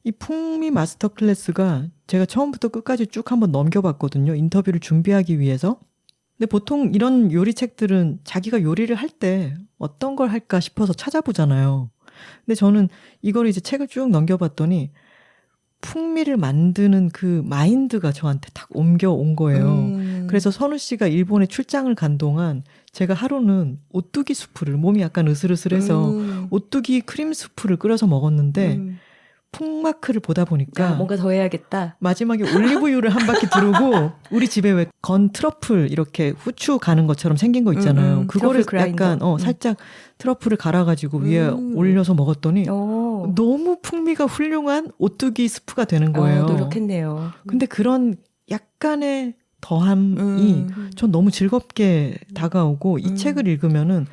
이 풍미 마스터 클래스가 제가 처음부터 끝까지 쭉 한번 넘겨봤거든요. 인터뷰를 준비하기 위해서. 근데 보통 이런 요리책들은 자기가 요리를 할 때 어떤 걸 할까 싶어서 찾아보잖아요. 근데 저는 이걸 이제 책을 쭉 넘겨봤더니 풍미를 만드는 그 마인드가 저한테 딱 옮겨온 거예요. 그래서 선우 씨가 일본에 출장을 간 동안 제가 하루는 오뚜기 수프를 몸이 약간 으슬으슬해서 오뚜기 크림 수프를 끓여서 먹었는데 풍마크를 보다 보니까 뭔가 더 해야겠다. 마지막에 올리브유를 한 바퀴 두르고 우리 집에 왜 건 트러플 이렇게 후추 가는 것처럼 생긴 거 있잖아요. 그거를 약간 살짝 트러플을 갈아가지고 위에 올려서 먹었더니 너무 풍미가 훌륭한 오뚜기 스프가 되는 거예요. 노력했네요. 근데 그런 약간의 더함이 전 너무 즐겁게 다가오고 이 책을 읽으면은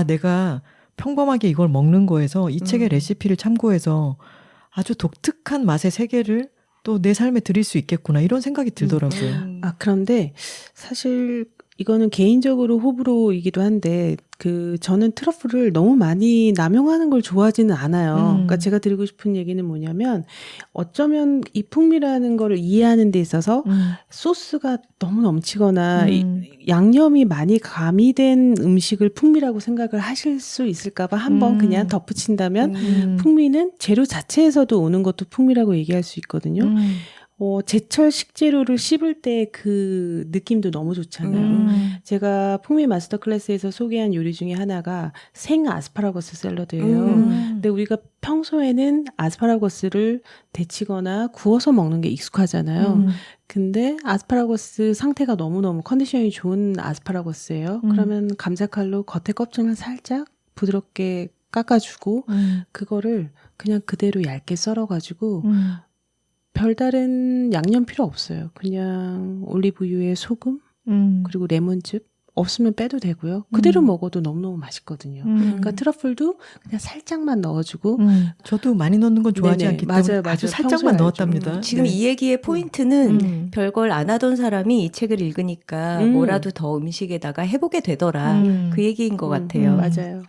내가 평범하게 이걸 먹는 거에서 이 책의 레시피를 참고해서 아주 독특한 맛의 세계를 또 내 삶에 들일 수 있겠구나 이런 생각이 들더라고요. 그런데 사실 이거는 개인적으로 호불호이기도 한데 저는 트러플을 너무 많이 남용하는 걸 좋아하지는 않아요. 그러니까 제가 드리고 싶은 얘기는 뭐냐면 어쩌면 이 풍미라는 거를 이해하는 데 있어서 소스가 너무 넘치거나 양념이 많이 가미된 음식을 풍미라고 생각을 하실 수 있을까 봐 한번 그냥 덧붙인다면 풍미는 재료 자체에서도 오는 것도 풍미라고 얘기할 수 있거든요. 제철 식재료를 씹을 때 그 느낌도 너무 좋잖아요. 제가 풍미 마스터 클래스에서 소개한 요리 중에 하나가 생 아스파라거스 샐러드예요. 근데 우리가 평소에는 아스파라거스를 데치거나 구워서 먹는 게 익숙하잖아요. 근데 아스파라거스 상태가 너무너무 컨디션이 좋은 아스파라거스예요. 그러면 감자칼로 겉에 껍질만 살짝 부드럽게 깎아주고 그거를 그냥 그대로 얇게 썰어가지고 별다른 양념 필요 없어요. 그냥 올리브유에 소금 그리고 레몬즙 없으면 빼도 되고요. 그대로 먹어도 너무너무 맛있거든요. 그러니까 트러플도 그냥 살짝만 넣어주고 저도 많이 넣는 건 좋아하지 네네, 않기 때문에 맞아요. 아주 살짝만 넣었답니다. 지금 네. 이 얘기의 포인트는 별걸 안 하던 사람이 이 책을 읽으니까 뭐라도 더 음식에다가 해보게 되더라. 그 얘기인 것 같아요. 맞아요.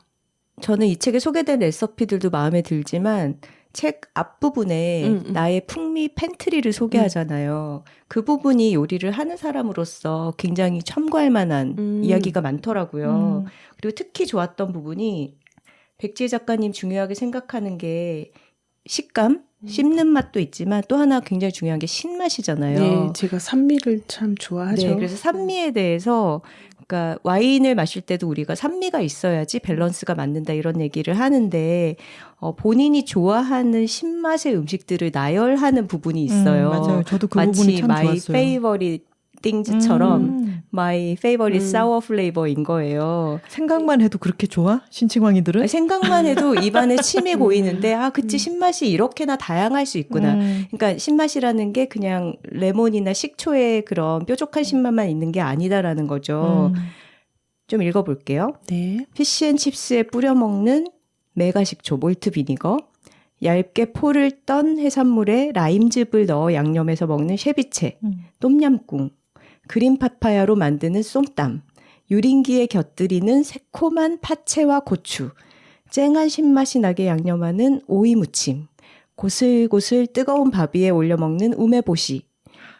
저는 이 책에 소개된 레시피들도 마음에 들지만 책 앞부분에 나의 풍미 팬트리를 소개하잖아요. 그 부분이 요리를 하는 사람으로서 굉장히 첨가할 만한 이야기가 많더라고요. 그리고 특히 좋았던 부분이 백지혜 작가님 중요하게 생각하는 게 식감, 씹는 맛도 있지만 또 하나 굉장히 중요한 게 신맛이잖아요. 네, 제가 산미를 참 좋아하죠. 네, 그래서 산미에 대해서 그러니까 와인을 마실 때도 우리가 산미가 있어야지 밸런스가 맞는다 이런 얘기를 하는데 본인이 좋아하는 신맛의 음식들을 나열하는 부분이 있어요. 맞아요. 저도 그 부분이 참 마치 좋았어요. My Favorite Things처럼 My Favorite Sour Flavor인 거예요. 생각만 해도 그렇게 좋아? 신칭왕이들은? 생각만 해도 입안에 침이 고이는데 그치 신맛이 이렇게나 다양할 수 있구나. 그러니까 신맛이라는 게 그냥 레몬이나 식초의 그런 뾰족한 신맛만 있는 게 아니다라는 거죠. 좀 읽어볼게요. 네. 피쉬앤칩스에 뿌려 먹는 메가식초 몰트 비니거, 얇게 포를 떤 해산물에 라임즙을 넣어 양념해서 먹는 쉐비체, 똠얌꿍, 그린 파파야로 만드는 쏨땀, 유린기에 곁들이는 새콤한 파채와 고추, 쨍한 신맛이 나게 양념하는 오이 무침, 고슬고슬 뜨거운 밥 위에 올려 먹는 우메보시,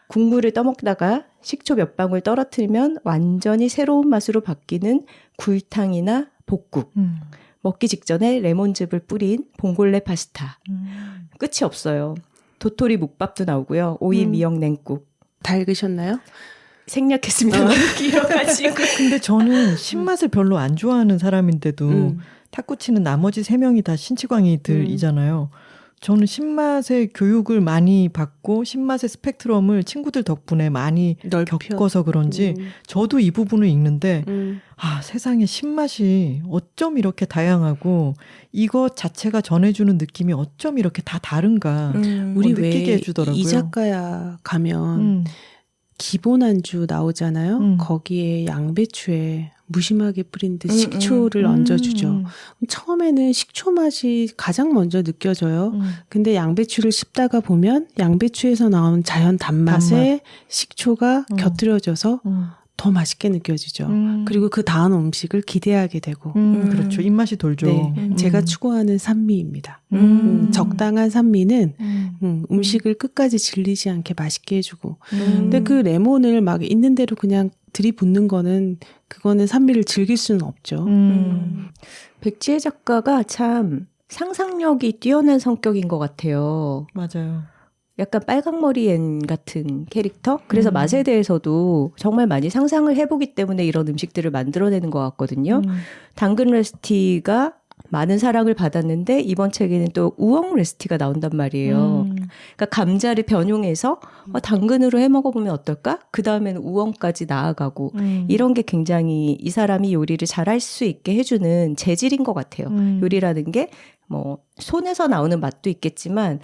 국물을 떠먹다가 식초 몇 방울 떨어뜨리면 완전히 새로운 맛으로 바뀌는 굴탕이나 볶국, 먹기 직전에 레몬즙을 뿌린 봉골레 파스타. 끝이 없어요. 도토리 묵밥도 나오고요. 오이 미역 냉국. 다 읽으셨나요? 생략했습니다. 너무 길어가지고. 근데 저는 신맛을 별로 안 좋아하는 사람인데도 탁구치는 나머지 3명이 다 신치광이들이잖아요. 저는 신맛의 교육을 많이 받고 신맛의 스펙트럼을 친구들 덕분에 많이 겪어서 그런지 저도 이 부분을 읽는데 세상에 신맛이 어쩜 이렇게 다양하고 이것 자체가 전해주는 느낌이 어쩜 이렇게 다 다른가 우리 느끼게 왜 해주더라고요. 이자카야 가면 기본 안주 나오잖아요. 거기에 양배추에 무심하게 뿌린 듯 식초를 얹어주죠. 처음에는 식초 맛이 가장 먼저 느껴져요. 근데 양배추를 씹다가 보면 양배추에서 나온 자연 단맛에 식초가 곁들여져서 더 맛있게 느껴지죠. 그리고 그 다음 음식을 기대하게 되고. 그렇죠. 입맛이 돌죠. 네, 제가 추구하는 산미입니다. 적당한 산미는 음식을 끝까지 질리지 않게 맛있게 해주고. 근데 그 레몬을 막 있는 대로 그냥 들이붓는 거는 그거는 산미를 즐길 수는 없죠. 백지혜 작가가 참 상상력이 뛰어난 성격인 것 같아요. 맞아요. 약간 빨강머리 앤 같은 캐릭터? 그래서 맛에 대해서도 정말 많이 상상을 해보기 때문에 이런 음식들을 만들어내는 것 같거든요. 당근 레시피가 많은 사랑을 받았는데 이번 책에는 또 우엉 레시피가 나온단 말이에요. 그러니까 감자를 변용해서 당근으로 해먹어보면 어떨까? 그 다음에는 우엉까지 나아가고 이런 게 굉장히 이 사람이 요리를 잘할 수 있게 해주는 재질인 것 같아요. 요리라는 게 뭐 손에서 나오는 맛도 있겠지만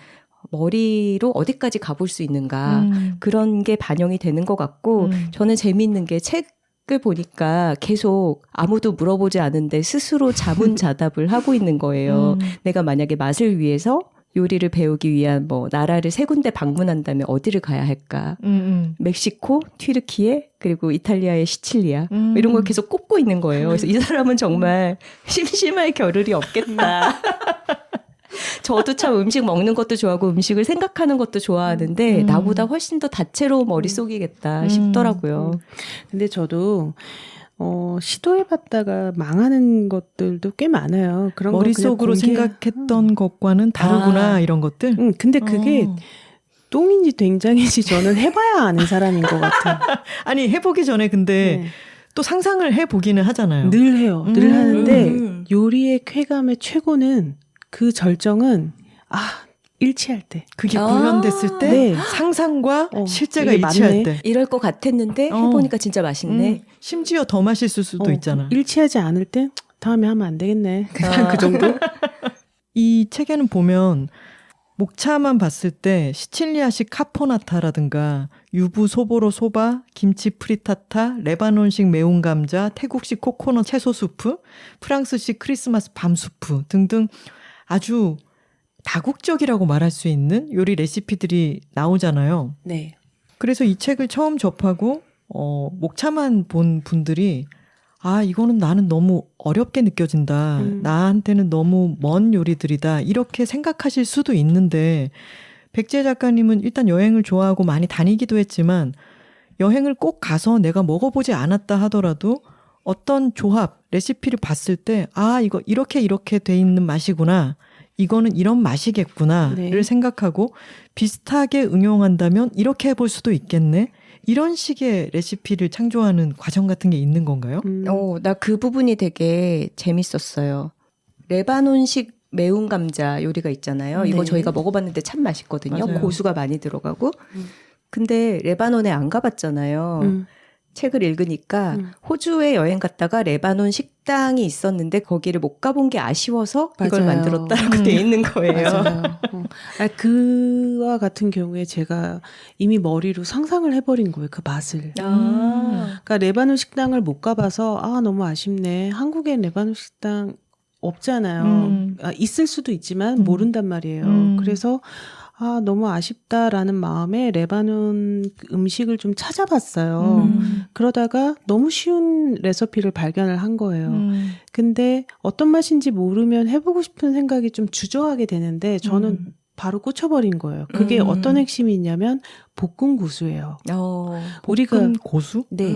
머리로 어디까지 가볼 수 있는가 그런 게 반영이 되는 것 같고 저는 재미있는 게 책을 보니까 계속 아무도 물어보지 않은데 스스로 자문자답을 하고 있는 거예요. 내가 만약에 맛을 위해서 요리를 배우기 위한 뭐 나라를 3군데 방문한다면 어디를 가야 할까? 멕시코, 튀르키예, 그리고 이탈리아의 시칠리아 이런 걸 계속 꼽고 있는 거예요. 그래서 이 사람은 정말 심심할 겨를이 없겠다. 저도 참 음식 먹는 것도 좋아하고 음식을 생각하는 것도 좋아하는데 나보다 훨씬 더 다채로운 머릿속이겠다 싶더라고요. 근데 저도 시도해봤다가 망하는 것들도 꽤 많아요. 그런 머릿속으로 생각했던 것과는 다르구나 이런 것들. 근데 그게 똥인지 된장인지 저는 해봐야 아는 사람인 것 같아요. 아니 해보기 전에 근데 또 상상을 해보기는 하잖아요. 늘 해요. 늘 하는데 요리의 쾌감의 최고는 그 절정은 일치할 때. 그게 구현됐을 때 네. 상상과 실제가 일치할 맞네. 때. 이럴 것 같았는데 해보니까 진짜 맛있네. 심지어 더 맛있을 수도 있잖아. 일치하지 않을 때 다음에 하면 안 되겠네. 그냥 그 정도? 이 책에는 보면 목차만 봤을 때 시칠리아식 카포나타라든가 유부 소보로 소바, 김치 프리타타, 레바논식 매운 감자, 태국식 코코넛 채소 수프, 프랑스식 크리스마스 밤 수프 등등 아주 다국적이라고 말할 수 있는 요리 레시피들이 나오잖아요. 네. 그래서 이 책을 처음 접하고 목차만 본 분들이 이거는 나는 너무 어렵게 느껴진다. 나한테는 너무 먼 요리들이다. 이렇게 생각하실 수도 있는데 백지혜 작가님은 일단 여행을 좋아하고 많이 다니기도 했지만 여행을 꼭 가서 내가 먹어보지 않았다 하더라도 어떤 조합, 레시피를 봤을 때 이거 이렇게 돼 있는 맛이구나. 이거는 이런 맛이겠구나를 생각하고 비슷하게 응용한다면 이렇게 해볼 수도 있겠네. 이런 식의 레시피를 창조하는 과정 같은 게 있는 건가요? 나 그 부분이 되게 재밌었어요. 레바논식 매운 감자 요리가 있잖아요. 이거 저희가 먹어봤는데 참 맛있거든요. 맞아요. 고수가 많이 들어가고. 근데 레바논에 안 가봤잖아요. 책을 읽으니까 호주에 여행 갔다가 레바논 식당이 있었는데 거기를 못 가본 게 아쉬워서 이걸 맞아요. 만들었다라고 돼 있는 거예요. 맞아요. 그와 같은 경우에 제가 이미 머리로 상상을 해버린 거예요. 그 맛을. 그러니까 레바논 식당을 못 가봐서 너무 아쉽네. 한국엔 레바논 식당 없잖아요. 있을 수도 있지만 모른단 말이에요. 그래서 너무 아쉽다라는 마음에 레바논 음식을 좀 찾아봤어요. 그러다가 너무 쉬운 레시피를 발견을 한 거예요. 근데 어떤 맛인지 모르면 해보고 싶은 생각이 좀 주저하게 되는데 저는 바로 꽂혀버린 거예요. 그게 어떤 핵심이 있냐면 볶음 고수예요. 볶음 고수? 네.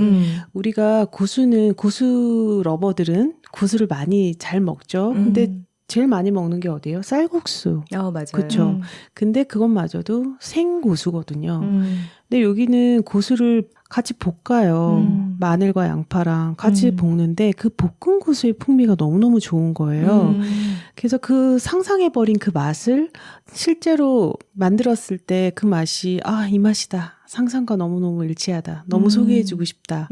우리가 고수 러버들은 고수를 많이 잘 먹죠. 근데 제일 많이 먹는 게 어디예요? 쌀국수. 맞아요. 그렇죠. 근데 그것마저도 생고수거든요. 근데 여기는 고수를 같이 볶아요. 마늘과 양파랑 같이 볶는데 그 볶은 고수의 풍미가 너무너무 좋은 거예요. 그래서 그 상상해버린 그 맛을 실제로 만들었을 때 그 맛이 이 맛이다. 상상과 너무너무 일치하다. 너무 소개해주고 싶다.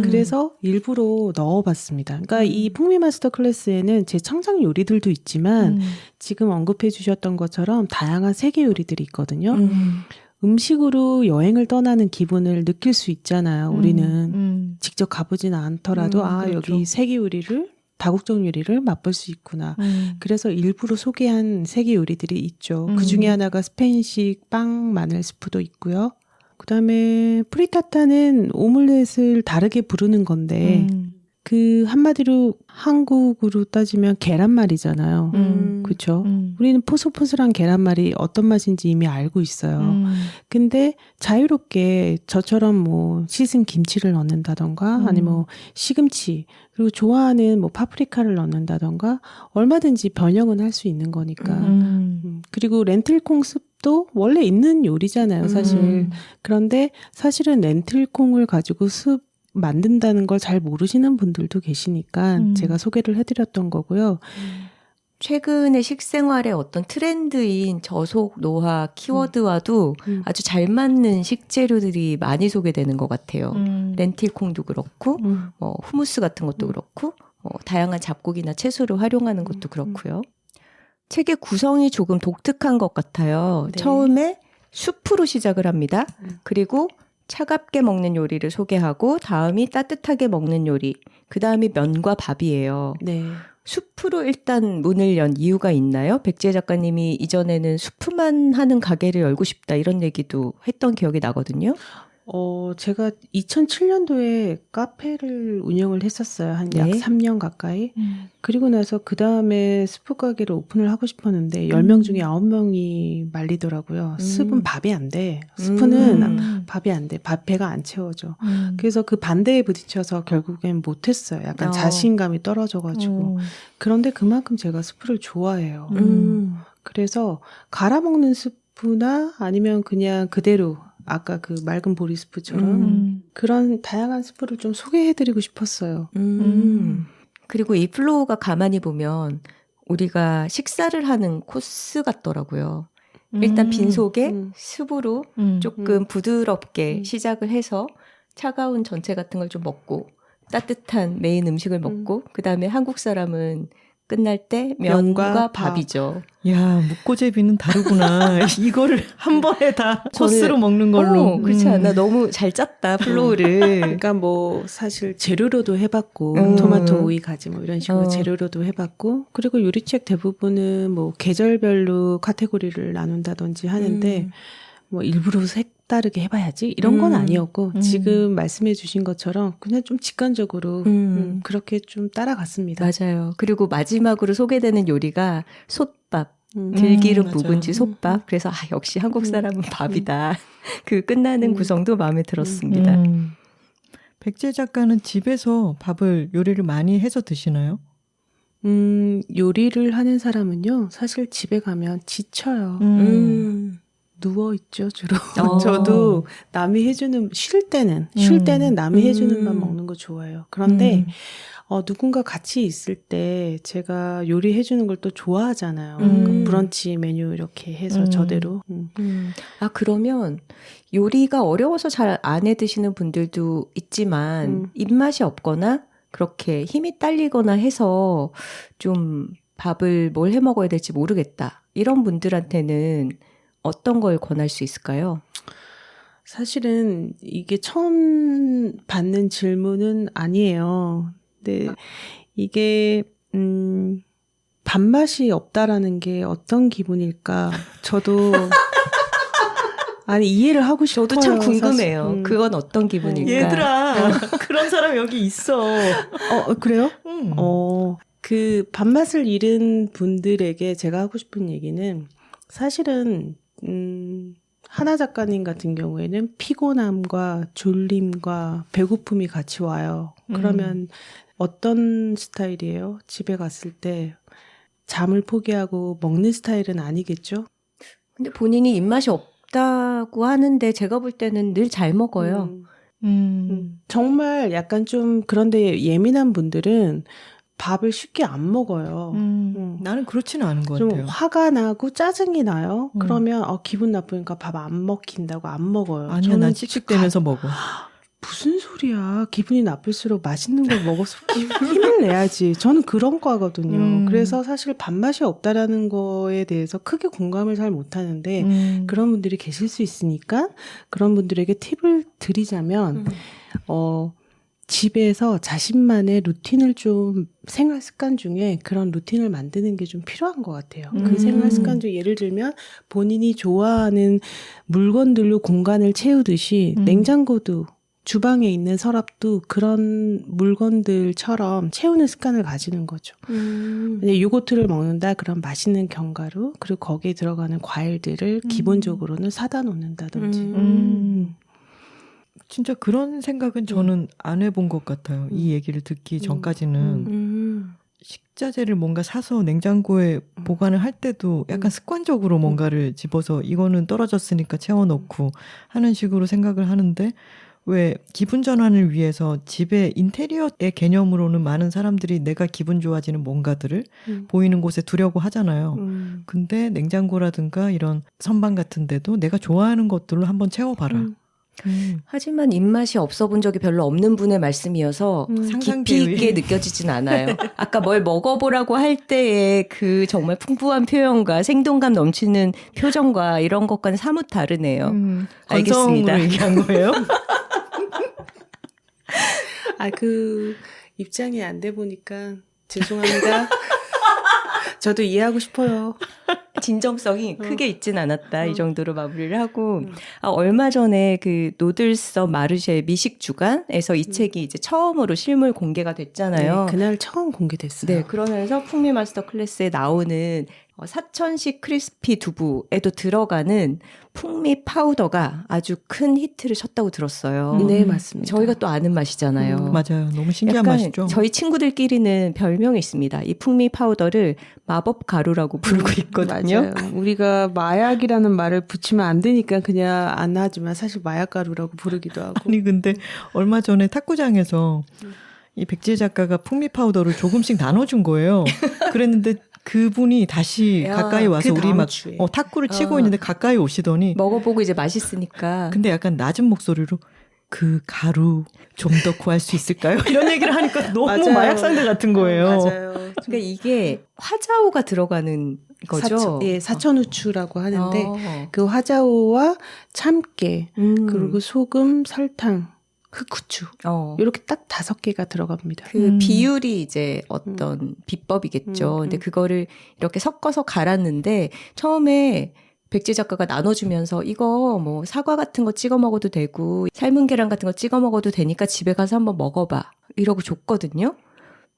그래서 일부러 넣어봤습니다. 그러니까 이 풍미 마스터 클래스에는 제 창작 요리들도 있지만 지금 언급해 주셨던 것처럼 다양한 세계 요리들이 있거든요. 음식으로 여행을 떠나는 기분을 느낄 수 있잖아요. 우리는 직접 가보지는 않더라도 그렇죠. 여기 세계 요리를 다국적 요리를 맛볼 수 있구나. 그래서 일부러 소개한 세계 요리들이 있죠. 그 중에 하나가 스페인식 빵 마늘 스프도 있고요. 그다음에 프리타타는 오믈렛을 다르게 부르는 건데 그 한마디로 한국으로 따지면 계란말이잖아요. 그렇죠? 우리는 포슬포슬한 계란말이 어떤 맛인지 이미 알고 있어요. 근데 자유롭게 저처럼 뭐 씻은 김치를 넣는다던가 아니면 뭐 시금치 그리고 좋아하는 뭐 파프리카를 넣는다던가 얼마든지 변형은 할 수 있는 거니까. 그리고 렌틸콩 숲도 원래 있는 요리잖아요, 사실. 그런데 사실은 렌틸콩을 가지고 숲 만든다는 걸 잘 모르시는 분들도 계시니까 제가 소개를 해드렸던 거고요. 최근의 식생활의 어떤 트렌드인 저속, 노화, 키워드와도 아주 잘 맞는 식재료들이 많이 소개되는 것 같아요. 렌틸콩도 그렇고 후무스 같은 것도 그렇고 다양한 잡곡이나 채소를 활용하는 것도 그렇고요. 책의 구성이 조금 독특한 것 같아요. 네. 처음에 수프로 시작을 합니다. 그리고 차갑게 먹는 요리를 소개하고 다음이 따뜻하게 먹는 요리, 그 다음이 면과 밥이에요. 네. 수프로 일단 문을 연 이유가 있나요? 백지혜 작가님이 이전에는 수프만 하는 가게를 열고 싶다 이런 얘기도 했던 기억이 나거든요. 제가 2007년도에 카페를 운영을 했었어요. 한 약 네. 3년 가까이. 그리고 나서 그 다음에 스프 가게를 오픈을 하고 싶었는데 10명 중에 9명이 말리더라고요. 습은 밥이 안 돼. 스프는 밥이 안 돼. 배가 안 채워져. 그래서 그 반대에 부딪혀서 결국엔 못했어요. 약간 자신감이 떨어져가지고. 그런데 그만큼 제가 스프를 좋아해요. 그래서 갈아먹는 스프나 아니면 그냥 그대로 아까 그 맑은 보리 스프처럼 그런 다양한 스프를 좀 소개해드리고 싶었어요. 그리고 이 플로우가 가만히 보면 우리가 식사를 하는 코스 같더라고요. 일단 빈속에 습으로 조금 부드럽게 시작을 해서 차가운 전체 같은 걸 좀 먹고 따뜻한 메인 음식을 먹고 그다음에 한국 사람은 끝날 때 면과 밥이죠. 야, 묵고제비는 다르구나. 이거를 한 번에 다 코스로 먹는 걸로. 그렇지 않아. 너무 잘 짰다, 플로우를. 그러니까 뭐 사실 재료로도 해봤고 토마토, 오이, 가지 뭐 이런 식으로 재료로도 해봤고 그리고 요리책 대부분은 뭐 계절별로 카테고리를 나눈다든지 하는데 뭐 일부러 색다르게 해봐야지 이런 건 아니었고 지금 말씀해 주신 것처럼 그냥 좀 직관적으로 그렇게 좀 따라갔습니다. 맞아요. 그리고 마지막으로 소개되는 요리가 솥밥. 들기름 묵은지 솥밥. 그래서 역시 한국 사람은 밥이다. 그 끝나는 구성도 마음에 들었습니다. 백지혜 작가는 집에서 요리를 많이 해서 드시나요? 요리를 하는 사람은요 사실 집에 가면 지쳐요. 누워있죠, 주로. 저도 남이 해주는, 쉴 때는 남이 해주는 밥 먹는 거 좋아해요. 그런데, 누군가 같이 있을 때 제가 요리해주는 걸 또 좋아하잖아요. 그 브런치 메뉴 이렇게 해서 저대로. 그러면 요리가 어려워서 잘 안 해 드시는 분들도 있지만, 입맛이 없거나, 그렇게 힘이 딸리거나 해서 좀 밥을 뭘 해 먹어야 될지 모르겠다. 이런 분들한테는 어떤 걸 권할 수 있을까요? 사실은 이게 처음 받는 질문은 아니에요. 근데 이게 밥맛이 없다라는 게 어떤 기분일까? 저도 이해를 하고 싶어요. 저도 참 궁금해요. 그건 어떤 기분일까? 얘들아, 그런 사람 여기 있어. 그래요? 그 밥맛을 잃은 분들에게 제가 하고 싶은 얘기는 사실은 하나 작가님 같은 경우에는 피곤함과 졸림과 배고픔이 같이 와요. 그러면 어떤 스타일이에요? 집에 갔을 때 잠을 포기하고 먹는 스타일은 아니겠죠? 근데 본인이 입맛이 없다고 하는데 제가 볼 때는 늘 잘 먹어요. 정말 약간 좀 그런데 예민한 분들은 밥을 쉽게 안 먹어요. 나는 그렇지는 않은 것 좀 같아요. 화가 나고 짜증이 나요. 그러면 기분 나쁘니까 밥 안 먹힌다고 안 먹어요. 아니야, 난 씩씩대면서 먹어. 무슨 소리야. 기분이 나쁠수록 맛있는 걸 먹어서 힘을 내야지. 저는 그런 거거든요. 그래서 사실 밥맛이 없다라는 거에 대해서 크게 공감을 잘 못하는데 그런 분들이 계실 수 있으니까 그런 분들에게 팁을 드리자면 집에서 자신만의 루틴을 좀 생활 습관 중에 그런 루틴을 만드는 게 좀 필요한 것 같아요. 그 생활 습관 중 예를 들면 본인이 좋아하는 물건들로 공간을 채우듯이 냉장고도 주방에 있는 서랍도 그런 물건들처럼 채우는 습관을 가지는 거죠. 요거트를 먹는다 그럼 맛있는 견과류 그리고 거기에 들어가는 과일들을 기본적으로는 사다 놓는다든지. 진짜 그런 생각은 저는 안 해본 것 같아요. 이 얘기를 듣기 전까지는. 식자재를 뭔가 사서 냉장고에 보관을 할 때도 약간 습관적으로 뭔가를 집어서 이거는 떨어졌으니까 채워놓고 하는 식으로 생각을 하는데 왜 기분 전환을 위해서 집에 인테리어의 개념으로는 많은 사람들이 내가 기분 좋아지는 뭔가들을 보이는 곳에 두려고 하잖아요. 근데 냉장고라든가 이런 선반 같은 데도 내가 좋아하는 것들로 한번 채워봐라. 하지만 입맛이 없어 본 적이 별로 없는 분의 말씀이어서 깊이 있게 느껴지진 않아요. 아까 뭘 먹어보라고 할 때의 그 정말 풍부한 표현과 생동감 넘치는 표정과 이런 것과는 사뭇 다르네요. 알겠습니다. 건성으로 얘기한 거예요? 그 입장이 안 돼 보니까 죄송합니다. 저도 이해하고 싶어요. 진정성이 크게 있진 않았다. 이 정도로 마무리를 하고 얼마 전에 그 노들섬 마르쉐 미식 주간에서 이 책이 이제 처음으로 실물 공개가 됐잖아요. 네, 그날 처음 공개됐어요. 네, 그러면서 풍미 마스터 클래스에 나오는 사천식 크리스피 두부에도 들어가는 풍미 파우더가 아주 큰 히트를 쳤다고 들었어요. 네, 맞습니다. 저희가 또 아는 맛이잖아요. 맞아요. 너무 신기한 약간 맛이죠. 저희 친구들끼리는 별명이 있습니다. 이 풍미 파우더를 마법 가루라고 부르고 있거든요. 맞아요. 우리가 마약이라는 말을 붙이면 안 되니까 그냥 안 하지만 사실 마약 가루라고 부르기도 하고. 아니 근데 얼마 전에 탁구장에서 이 백지혜 작가가 풍미 파우더를 조금씩 나눠준 거예요. 그랬는데 그분이 다시 가까이 와서 우리 막 탁구를 치고 있는데 가까이 오시더니 먹어보고 이제 맛있으니까. 근데 약간 낮은 목소리로 그 가루 좀 더 구할 수 있을까요? 이런 얘기를 하니까 너무 맞아요. 마약 상대 같은 거예요. 맞아요. 그러니까 이게 화자오가 들어가는 거죠. 사천후추라고 하는데 그 화자오와 참깨 그리고 소금, 설탕, 흑후추 이렇게 딱 5개가 들어갑니다. 그 비율이 이제 어떤 비법이겠죠. 근데 그거를 이렇게 섞어서 갈았는데 처음에 백지 작가가 나눠주면서 이거 뭐 사과 같은 거 찍어 먹어도 되고 삶은 계란 같은 거 찍어 먹어도 되니까 집에 가서 한번 먹어봐 이러고 줬거든요.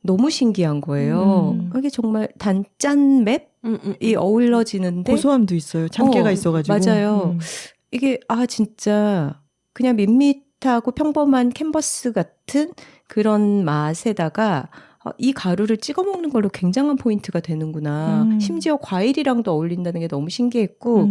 너무 신기한 거예요. 이게 정말 단짠 맵이 어우러지는데 고소함도 있어요. 참깨가 있어가지고. 맞아요. 이게 진짜 그냥 밋밋하고 평범한 캔버스 같은 그런 맛에다가 이 가루를 찍어 먹는 걸로 굉장한 포인트가 되는구나. 심지어 과일이랑도 어울린다는 게 너무 신기했고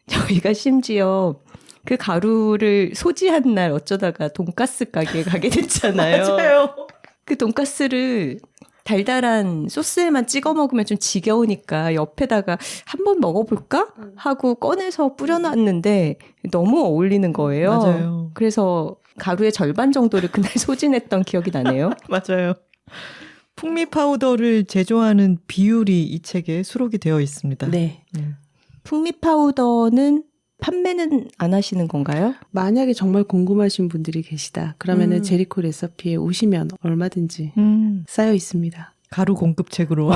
저희가 심지어 그 가루를 소지한 날 어쩌다가 돈가스 가게에 가게 됐잖아요. 맞아요. 그 돈가스를 달달한 소스에만 찍어 먹으면 좀 지겨우니까 옆에다가 한번 먹어볼까? 하고 꺼내서 뿌려놨는데 너무 어울리는 거예요. 맞아요. 그래서 가루의 절반 정도를 그날 소진했던 기억이 나네요. 맞아요. 풍미 파우더를 제조하는 비율이 이 책에 수록이 되어 있습니다. 네. 풍미 파우더는 판매는 안 하시는 건가요? 만약에 정말 궁금하신 분들이 계시다. 그러면은 제리코 레시피에 오시면 얼마든지 쌓여 있습니다. 가루 공급책으로.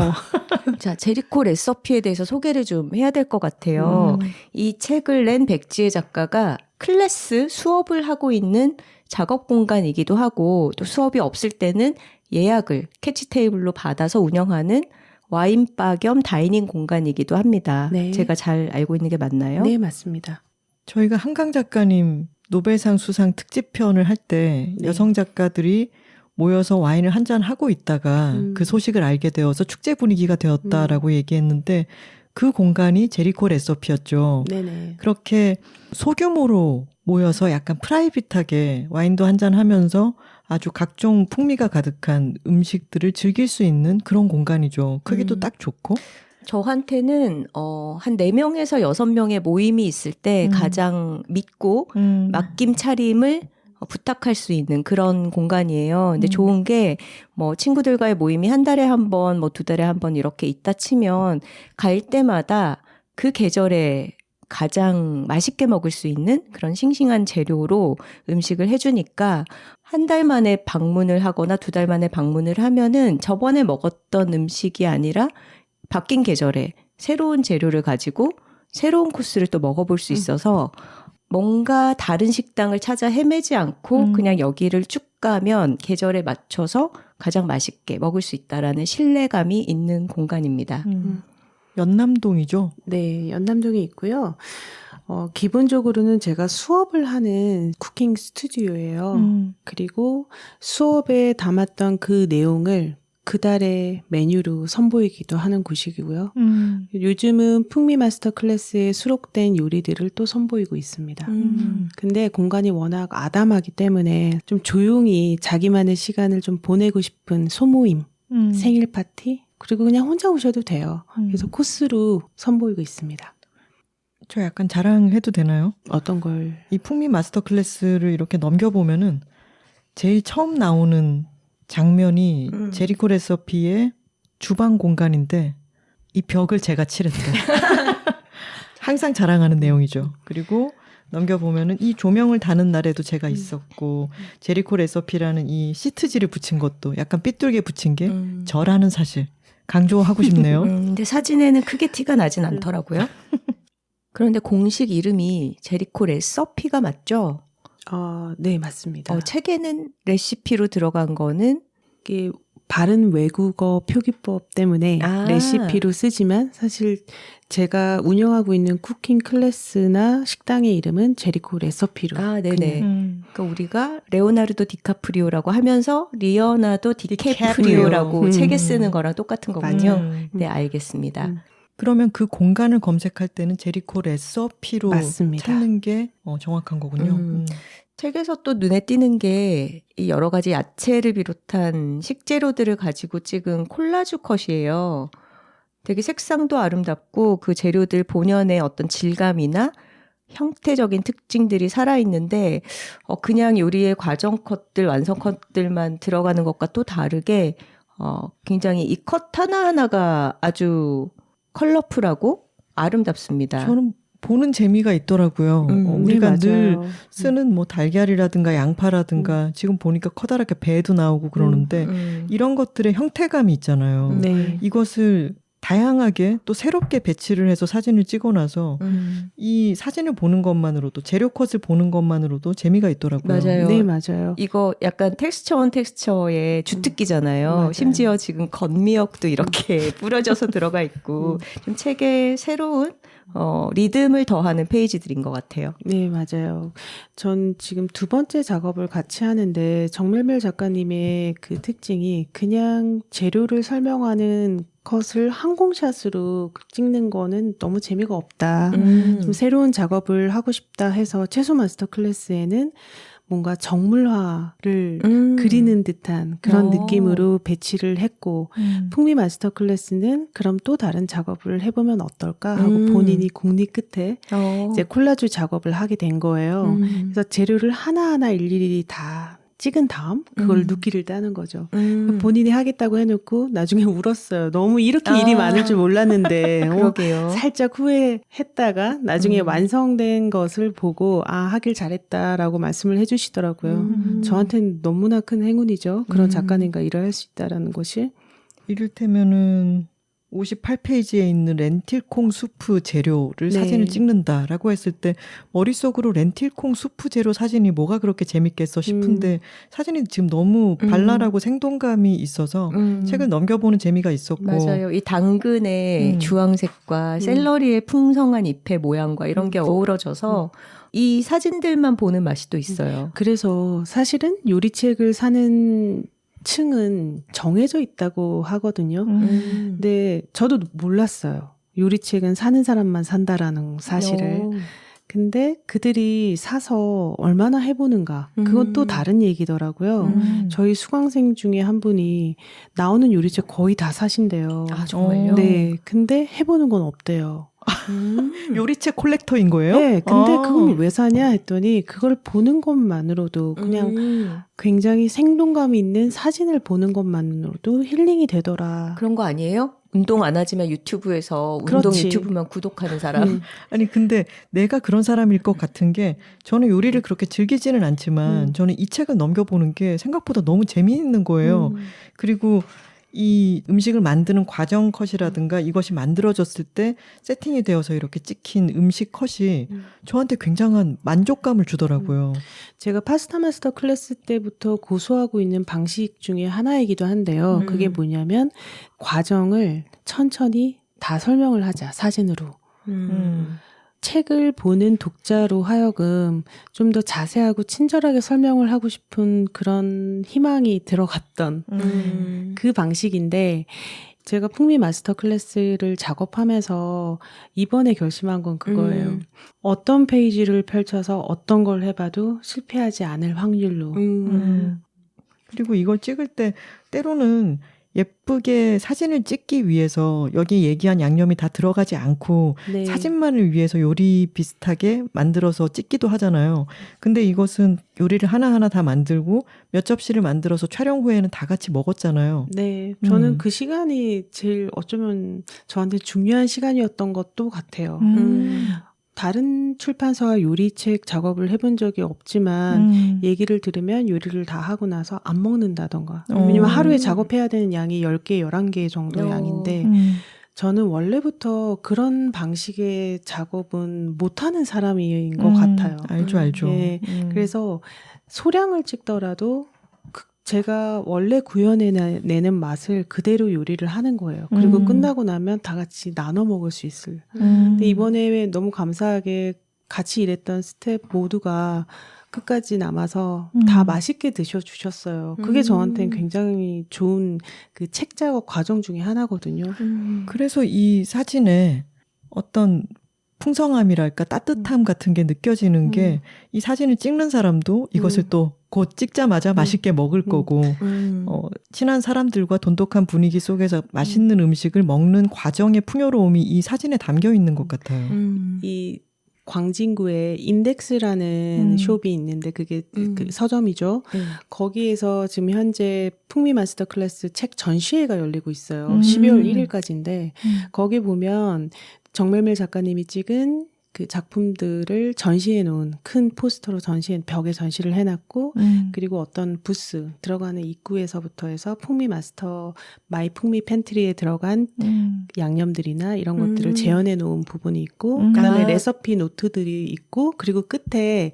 자, 제리코 레시피에 대해서 소개를 좀 해야 될 것 같아요. 이 책을 낸 백지혜 작가가 클래스 수업을 하고 있는 작업 공간이기도 하고 또 수업이 없을 때는 예약을 캐치 테이블로 받아서 운영하는 와인바 겸 다이닝 공간이기도 합니다. 네. 제가 잘 알고 있는 게 맞나요? 네, 맞습니다. 저희가 한강 작가님 노벨상 수상 특집편을 할 때 여성 작가들이 모여서 와인을 한잔 하고 있다가 그 소식을 알게 되어서 축제 분위기가 되었다라고 얘기했는데 그 공간이 제리코 레시피였죠. 네네. 그렇게 소규모로 모여서 약간 프라이빗하게 와인도 한잔 하면서 아주 각종 풍미가 가득한 음식들을 즐길 수 있는 그런 공간이죠. 크기도 딱 좋고. 저한테는 한 4명에서 6명의 모임이 있을 때 가장 믿고 맡김 차림을 부탁할 수 있는 그런 공간이에요. 근데 좋은 게 뭐 친구들과의 모임이 한 달에 한 번, 뭐 2달에 한 번 이렇게 있다 치면 갈 때마다 그 계절에 가장 맛있게 먹을 수 있는 그런 싱싱한 재료로 음식을 해주니까 한 달 만에 방문을 하거나 2달 만에 방문을 하면은 저번에 먹었던 음식이 아니라 바뀐 계절에 새로운 재료를 가지고 새로운 코스를 또 먹어볼 수 있어서 뭔가 다른 식당을 찾아 헤매지 않고 그냥 여기를 쭉 가면 계절에 맞춰서 가장 맛있게 먹을 수 있다라는 신뢰감이 있는 공간입니다. 연남동이죠? 네, 연남동에 있고요. 기본적으로는 제가 수업을 하는 쿠킹 스튜디오예요. 그리고 수업에 담았던 그 내용을 그달의 메뉴로 선보이기도 하는 곳이고요. 요즘은 풍미 마스터 클래스에 수록된 요리들을 또 선보이고 있습니다. 근데 공간이 워낙 아담하기 때문에 좀 조용히 자기만의 시간을 좀 보내고 싶은 소모임, 생일 파티, 그리고 그냥 혼자 오셔도 돼요. 그래서 코스로 선보이고 있습니다. 저 약간 자랑해도 되나요? 어떤 걸? 이 풍미 마스터 클래스를 이렇게 넘겨보면은 제일 처음 나오는 장면이 제리코 레시피의 주방 공간인데 이 벽을 제가 칠했다. 항상 자랑하는 내용이죠. 그리고 넘겨보면은 이 조명을 다는 날에도 제가 있었고 제리코 레서피라는 이 시트지를 붙인 것도 약간 삐뚤게 붙인 게 저라는 사실 강조하고 싶네요. 근데 사진에는 크게 티가 나진 않더라고요. 그런데 공식 이름이 제리코 레서피가 맞죠? 네, 맞습니다. 책에는 레시피로 들어간 거는 이게 바른 외국어 표기법 때문에 레시피로 쓰지만 사실 제가 운영하고 있는 쿠킹 클래스나 식당의 이름은 제리코 레서피로. 네네. 그러니까 우리가 레오나르도 디카프리오라고 하면서 리오나르도 디캐프리오라고 책에 쓰는 거랑 똑같은 거군요. 네, 알겠습니다. 그러면 그 공간을 검색할 때는 제리코 레서피로 맞습니다. 찾는 게 정확한 거군요. 책에서 또 눈에 띄는 게 이 여러 가지 야채를 비롯한 식재료들을 가지고 찍은 콜라주 컷이에요. 되게 색상도 아름답고 그 재료들 본연의 어떤 질감이나 형태적인 특징들이 살아있는데 그냥 요리의 과정 컷들, 완성 컷들만 들어가는 것과 또 다르게 굉장히 이 컷 하나하나가 아주 컬러풀하고 아름답습니다. 저는 보는 재미가 있더라고요. 우리가 네, 늘 쓰는 뭐 달걀이라든가 양파라든가 지금 보니까 커다랗게 배도 나오고 그러는데 이런 것들의 형태감이 있잖아요. 네. 이것을 다양하게 또 새롭게 배치를 해서 사진을 찍어놔서 이 사진을 보는 것만으로도 재료 컷을 보는 것만으로도 재미가 있더라고요. 맞아요. 네, 맞아요. 이거 약간 텍스처 온 텍스처의 주특기잖아요. 맞아요. 심지어 지금 겉미역도 이렇게 뿌려져서 들어가 있고 좀 책에 새로운 리듬을 더하는 페이지들인 것 같아요. 네, 맞아요. 전 지금 두 번째 작업을 같이 하는데 정멜멜 작가님의 그 특징이 그냥 재료를 설명하는 컷을 항공샷으로 찍는 거는 너무 재미가 없다. 좀 새로운 작업을 하고 싶다 해서 채소 마스터 클래스에는 뭔가 정물화를 그리는 듯한 그런 느낌으로 배치를 했고 풍미 마스터 클래스는 그럼 또 다른 작업을 해보면 어떨까 하고 본인이 궁리 끝에 이제 콜라주 작업을 하게 된 거예요. 그래서 재료를 하나하나 일일이 다 찍은 다음 그걸 눕기를 따는 거죠. 본인이 하겠다고 해놓고 나중에 울었어요. 너무 이렇게 일이 많을 줄 몰랐는데 그러게요. 살짝 후회했다가 나중에 완성된 것을 보고 하길 잘했다라고 말씀을 해주시더라고요. 저한테는 너무나 큰 행운이죠. 그런 작가님과 일을 할 수 있다라는 것이. 이를테면은 58페이지에 있는 렌틸콩 수프 재료를 사진을 찍는다라고 했을 때 머릿속으로 렌틸콩 수프 재료 사진이 뭐가 그렇게 재밌겠어 싶은데 사진이 지금 너무 발랄하고 생동감이 있어서 책을 넘겨보는 재미가 있었고 맞아요. 이 당근의 주황색과 샐러리의 풍성한 잎의 모양과 이런 게 어우러져서 이 사진들만 보는 맛이 또 있어요. 그래서 사실은 요리책을 사는 층은 정해져 있다고 하거든요. 근데 저도 몰랐어요. 요리책은 사는 사람만 산다라는 사실을. 근데 그들이 사서 얼마나 해보는가. 그건 또 다른 얘기더라고요. 저희 수강생 중에 한 분이 나오는 요리책 거의 다 사신대요. 정말요? 네. 근데 해보는 건 없대요. 요리책 콜렉터인 거예요? 네, 근데 그걸 왜 사냐 했더니 그걸 보는 것만으로도 그냥 굉장히 생동감이 있는 사진을 보는 것만으로도 힐링이 되더라. 그런 거 아니에요? 운동 안 하지만 유튜브에서 그렇지. 운동 유튜브만 구독하는 사람. 아니 근데 내가 그런 사람일 것 같은 게 저는 요리를 그렇게 즐기지는 않지만 저는 이 책을 넘겨보는 게 생각보다 너무 재미있는 거예요. 그리고 이 음식을 만드는 과정 컷이라든가 이것이 만들어졌을 때 세팅이 되어서 이렇게 찍힌 음식 컷이 저한테 굉장한 만족감을 주더라고요. 제가 파스타 마스터 클래스 때부터 고수하고 있는 방식 중에 하나이기도 한데요. 그게 뭐냐면 과정을 천천히 다 설명을 하자, 사진으로. 책을 보는 독자로 하여금 좀 더 자세하고 친절하게 설명을 하고 싶은 그런 희망이 들어갔던 그 방식인데 제가 풍미 마스터 클래스를 작업하면서 이번에 결심한 건 그거예요. 어떤 페이지를 펼쳐서 어떤 걸 해봐도 실패하지 않을 확률로. 그리고 이걸 찍을 때 때로는 예쁘게 사진을 찍기 위해서 여기 얘기한 양념이 다 들어가지 않고 네. 사진만을 위해서 요리 비슷하게 만들어서 찍기도 하잖아요. 근데 이것은 요리를 하나하나 다 만들고 몇 접시를 만들어서 촬영 후에는 다 같이 먹었잖아요. 네, 저는 그 시간이 제일 어쩌면 저한테 중요한 시간이었던 것도 같아요. 다른 출판사와 요리책 작업을 해본 적이 없지만 얘기를 들으면 요리를 다 하고 나서 안 먹는다던가. 왜냐면 하루에 작업해야 되는 양이 10개, 11개 정도 양인데 저는 원래부터 그런 방식의 작업은 못하는 사람인 것 같아요. 알죠. 예, 그래서 소량을 찍더라도 제가 원래 구현해내는 맛을 그대로 요리를 하는 거예요. 그리고 끝나고 나면 다 같이 나눠 먹을 수 있을. 근데 이번에 너무 감사하게 같이 일했던 스텝 모두가 끝까지 남아서 다 맛있게 드셔주셨어요. 그게 저한테는 굉장히 좋은 그 책 작업 과정 중에 하나거든요. 그래서 이 사진에 어떤 풍성함이랄까 따뜻함 같은 게 느껴지는 게 이 사진을 찍는 사람도 이것을 또 곧 찍자마자 맛있게 먹을 거고 친한 사람들과 돈독한 분위기 속에서 맛있는 음식을 먹는 과정의 풍요로움이 이 사진에 담겨 있는 것 같아요. 이 광진구에 인덱스라는 숍이 있는데 그게 그 서점이죠. 거기에서 지금 현재 풍미 마스터 클래스 책 전시회가 열리고 있어요. 12월 1일까지인데 거기 보면 정멜멜 작가님이 찍은 그 작품들을 전시해 놓은 큰 포스터로 벽에 전시를 해놨고 그리고 어떤 부스 들어가는 입구에서부터 해서 풍미 마스터 마이 풍미 팬트리에 들어간 양념들이나 이런 것들을 재현해 놓은 부분이 있고 그다음에 레시피 노트들이 있고 그리고 끝에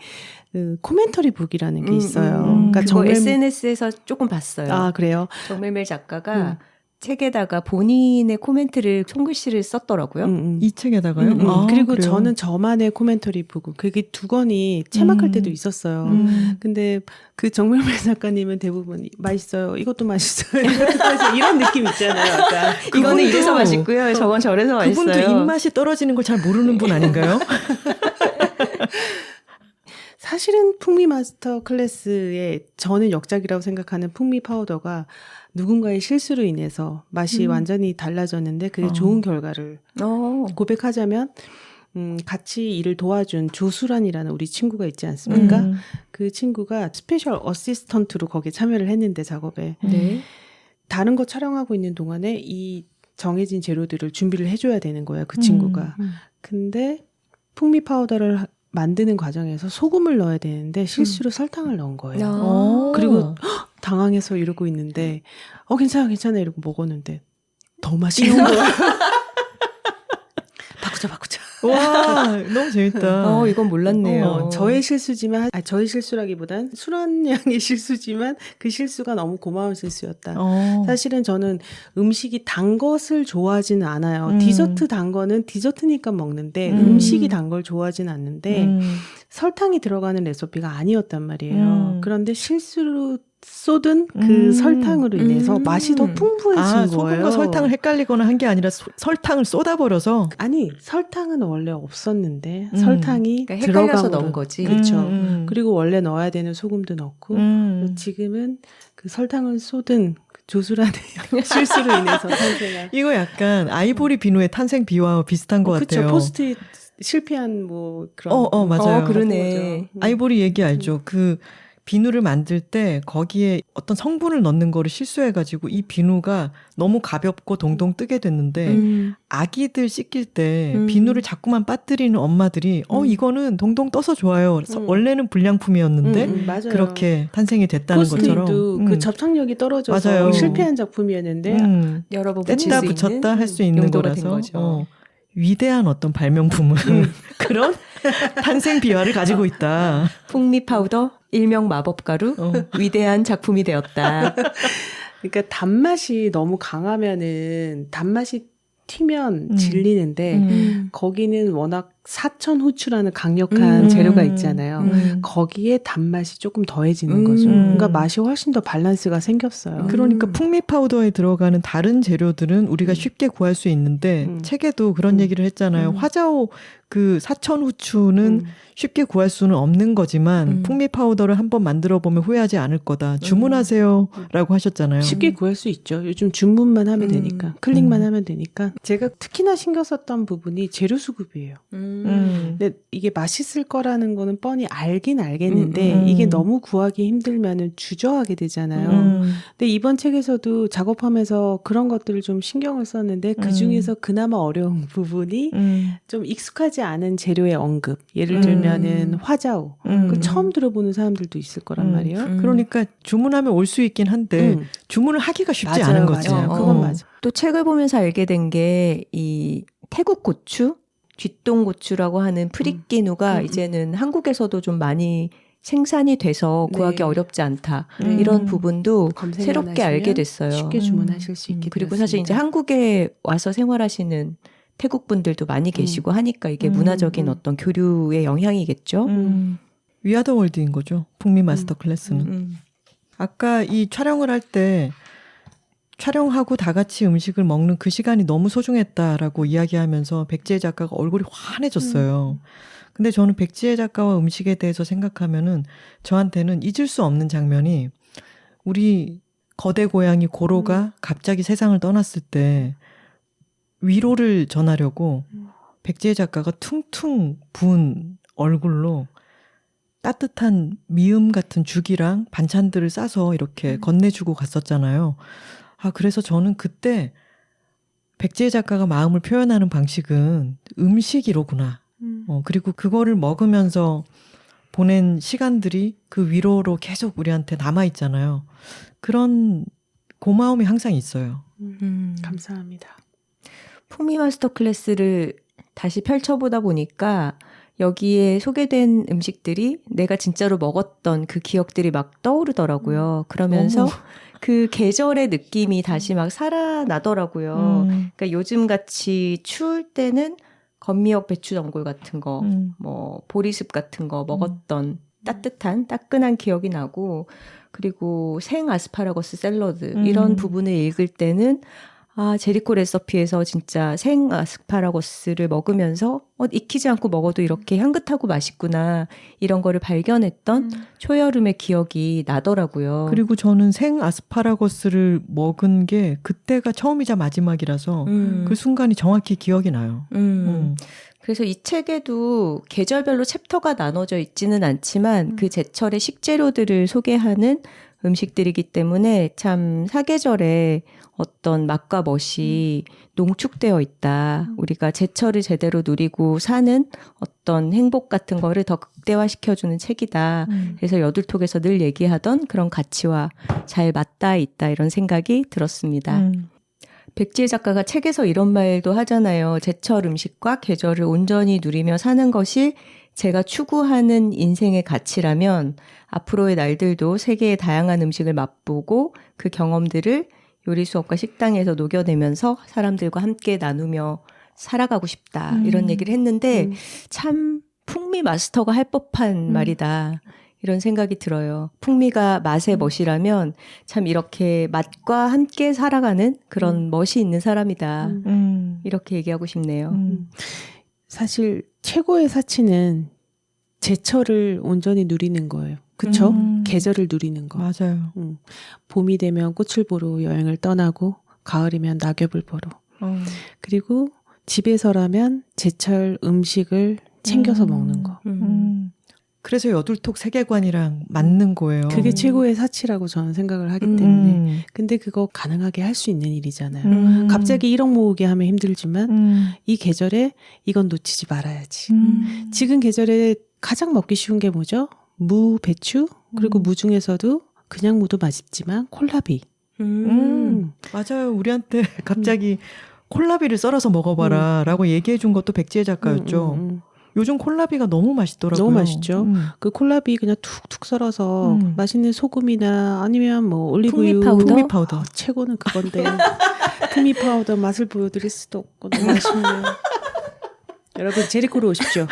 그 코멘터리 북이라는 게 있어요. 그러니까 정말 SNS에서 조금 봤어요. 아, 그래요? 정멜멜 작가가 책에다가 본인의 코멘트를 손글씨를 썼더라고요. 이 책에다가요? 아, 그리고 그래요? 저는 저만의 코멘터리 부분 그게 두 권이 체막할 때도 있었어요. 근데 그 정멜멜 작가님은 대부분 맛있어요. 이것도 맛있어요. 이런 느낌 있잖아요. 약간. 이거는 이래서 맛있고요. 저건 저래서 맛있어요. 그분도 입맛이 떨어지는 걸 잘 모르는 분 아닌가요? 사실은 풍미 마스터 클래스의 저는 역작이라고 생각하는 풍미 파우더가 누군가의 실수로 인해서 맛이 완전히 달라졌는데 그게 좋은 결과를 고백하자면 같이 일을 도와준 조수란이라는 우리 친구가 있지 않습니까? 그 친구가 스페셜 어시스턴트로 거기에 참여를 했는데 작업에 다른 거 촬영하고 있는 동안에 이 정해진 재료들을 준비를 해줘야 되는 거예요. 그 친구가. 근데 풍미 파우더를 만드는 과정에서 소금을 넣어야 되는데 실수로 설탕을 넣은 거예요. 그리고 당황해서 이러고 있는데 괜찮아 이러고 먹었는데 더 맛있는 거예요. 바꾸자. 와, 너무 재밌다. 이건 몰랐네요. 저의 실수지만 저의 실수라기보단 술한 양의 실수지만 그 실수가 너무 고마운 실수였다. 사실은 저는 음식이 단 것을 좋아하지는 않아요. 디저트 단 거는 디저트니까 먹는데 음식이 단 걸 좋아하지는 않는데 설탕이 들어가는 레시피가 아니었단 말이에요. 그런데 실수로 쏟은 그 설탕으로 인해서 맛이 더 풍부해진 거예요. 소금과 설탕을 헷갈리거나 한 게 아니라 설탕을 쏟아버려서? 아니, 설탕은 원래 없었는데 설탕이 그러니까 헷갈려서 넣은 거지. 그렇죠. 그리고 원래 넣어야 되는 소금도 넣고 지금은 그 설탕을 쏟은 조수란의 실수로 인해서 탄생한. 이거 약간 아이보리 비누의 탄생 비유와 비슷한 것 같아요. 그렇죠. 포스트잇 실패한 뭐 그런. 맞아요. 그러네. 아이보리 얘기 알죠? 그 비누를 만들 때 거기에 어떤 성분을 넣는 거를 실수해가지고 이 비누가 너무 가볍고 동동 뜨게 됐는데 아기들 씻길 때 비누를 자꾸만 빠뜨리는 엄마들이 이거는 동동 떠서 좋아요. 원래는 불량품이었는데 그렇게 탄생이 됐다는 것처럼. 포스트잇도 그 접착력이 떨어져서 맞아요. 실패한 작품이었는데 여러 번 뗐다 붙였다 할 수 있는 거라서 위대한 어떤 발명품은 그런 탄생 비화를 가지고 있다. 풍미 파우더 일명 마법가루 위대한 작품이 되었다. 그러니까 단맛이 너무 강하면은 단맛이 튀면 질리는데 거기는 워낙 사천 후추라는 강력한 재료가 있잖아요. 거기에 단맛이 조금 더해지는 거죠. 그러니까 맛이 훨씬 더 밸런스가 생겼어요. 그러니까 풍미 파우더에 들어가는 다른 재료들은 우리가 쉽게 구할 수 있는데 책에도 그런 얘기를 했잖아요. 화자오 그 사천 후추는 쉽게 구할 수는 없는 거지만 풍미 파우더를 한번 만들어 보면 후회하지 않을 거다. 주문하세요 라고 하셨잖아요. 쉽게 구할 수 있죠. 요즘 주문만 하면 되니까 클릭만 하면 되니까. 제가 특히나 신경 썼던 부분이 재료 수급이에요. 근데 이게 맛있을 거라는 거는 뻔히 알긴 알겠는데 이게 너무 구하기 힘들면은 주저하게 되잖아요. 근데 이번 책에서도 작업하면서 그런 것들을 좀 신경을 썼는데 그 중에서 그나마 어려운 부분이 좀 익숙하지 않은 재료의 언급. 예를 들면은 화자우. 그 처음 들어보는 사람들도 있을 거란 말이에요. 그러니까 주문하면 올 수 있긴 한데 주문을 하기가 쉽지 않은 거지. 그건 맞아. 또 책을 보면서 알게 된 게 이 태국 고추, 쥐똥고추라고 하는 프리끼누가 이제는 한국에서도 좀 많이 생산이 돼서 구하기 네. 어렵지 않다. 이런 부분도 검색만 새롭게 하시면 알게 됐어요. 쉽게 주문하실 수 있게 그리고 되었습니다. 사실 이제 한국에 와서 생활하시는 태국 분들도 많이 계시고 하니까 이게 문화적인 어떤 교류의 영향이겠죠. 위아더 월드인 거죠. 북미 마스터 클래스는. 아까 이 촬영을 할 때 촬영하고 다 같이 음식을 먹는 그 시간이 너무 소중했다라고 이야기하면서 백지혜 작가가 얼굴이 환해졌어요. 근데 저는 백지혜 작가와 음식에 대해서 생각하면은 저한테는 잊을 수 없는 장면이 우리 거대 고양이 고로가 갑자기 세상을 떠났을 때 위로를 전하려고 백지혜 작가가 퉁퉁 부은 얼굴로 따뜻한 미음 같은 죽이랑 반찬들을 싸서 이렇게 건네주고 갔었잖아요. 그래서 저는 그때 백지혜 작가가 마음을 표현하는 방식은 음식이로구나. 그리고 그거를 먹으면서 보낸 시간들이 그 위로로 계속 우리한테 남아있잖아요. 그런 고마움이 항상 있어요. 감사합니다. 풍미 마스터 클래스를 다시 펼쳐보다 보니까 여기에 소개된 음식들이 내가 진짜로 먹었던 그 기억들이 막 떠오르더라고요. 그러면서 그 계절의 느낌이 다시 막 살아나더라고요. 그러니까 요즘 같이 추울 때는 건미역 배추 전골 같은 거, 뭐 보리습 같은 거 먹었던 따뜻한 따끈한 기억이 나고, 그리고 생 아스파라거스 샐러드 이런 부분을 읽을 때는 제리코 레시피에서 진짜 생 아스파라거스를 먹으면서 익히지 않고 먹어도 이렇게 향긋하고 맛있구나 이런 거를 발견했던 초여름의 기억이 나더라고요. 그리고 저는 생 아스파라거스를 먹은 게 그때가 처음이자 마지막이라서 그 순간이 정확히 기억이 나요. 그래서 이 책에도 계절별로 챕터가 나눠져 있지는 않지만 그 제철의 식재료들을 소개하는 음식들이기 때문에 참 사계절에 어떤 맛과 멋이 농축되어 있다. 우리가 제철을 제대로 누리고 사는 어떤 행복 같은 거를 더 극대화시켜주는 책이다. 그래서 여둘톡에서 늘 얘기하던 그런 가치와 잘 맞닿아 있다. 이런 생각이 들었습니다. 백지혜 작가가 책에서 이런 말도 하잖아요. 제철 음식과 계절을 온전히 누리며 사는 것이 제가 추구하는 인생의 가치라면 앞으로의 날들도 세계의 다양한 음식을 맛보고 그 경험들을 요리 수업과 식당에서 녹여내면서 사람들과 함께 나누며 살아가고 싶다. 이런 얘기를 했는데 참 풍미 마스터가 할 법한 말이다. 이런 생각이 들어요. 풍미가 맛의 멋이라면 참 이렇게 맛과 함께 살아가는 그런 멋이 있는 사람이다. 이렇게 얘기하고 싶네요. 사실 최고의 사치는 제철을 온전히 누리는 거예요. 그쵸? 계절을 누리는 거. 맞아요. 봄이 되면 꽃을 보러 여행을 떠나고 가을이면 낙엽을 보러. 그리고 집에서라면 제철 음식을 챙겨서 먹는 거. 그래서 여둘톡 세계관이랑 맞는 거예요. 그게 최고의 사치라고 저는 생각을 하기 때문에. 근데 그거 가능하게 할 수 있는 일이잖아요. 갑자기 1억 모으게 하면 힘들지만 이 계절에 이건 놓치지 말아야지. 지금 계절에 가장 먹기 쉬운 게 뭐죠? 무, 배추, 그리고 무 중에서도 그냥 무도 맛있지만 콜라비. 맞아요. 우리한테 갑자기 콜라비를 썰어서 먹어봐라 라고 얘기해 준 것도 백지혜 작가였죠. 요즘 콜라비가 너무 맛있더라고요. 너무 맛있죠. 그 콜라비 그냥 툭툭 썰어서 맛있는 소금이나 아니면 뭐 올리브유, 풍미 파우더. 최고는 그건데 풍미 파우더 맛을 보여드릴 수도 없고 너무 맛있네요. 여러분 제리코로 오십시오.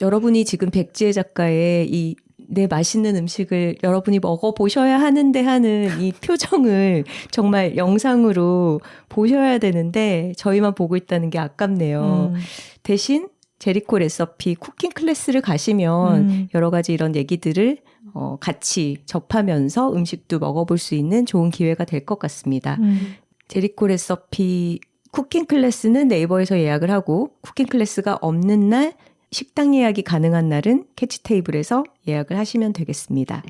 여러분이 지금 백지혜 작가의 이 내 맛있는 음식을 여러분이 먹어보셔야 하는데 하는 이 표정을 정말 영상으로 보셔야 되는데 저희만 보고 있다는 게 아깝네요. 대신 제리코 레시피 쿠킹 클래스를 가시면 여러 가지 이런 얘기들을 같이 접하면서 음식도 먹어볼 수 있는 좋은 기회가 될 것 같습니다. 제리코 레시피 쿠킹 클래스는 네이버에서 예약을 하고 쿠킹 클래스가 없는 날 식당 예약이 가능한 날은 캐치 테이블에서 예약을 하시면 되겠습니다.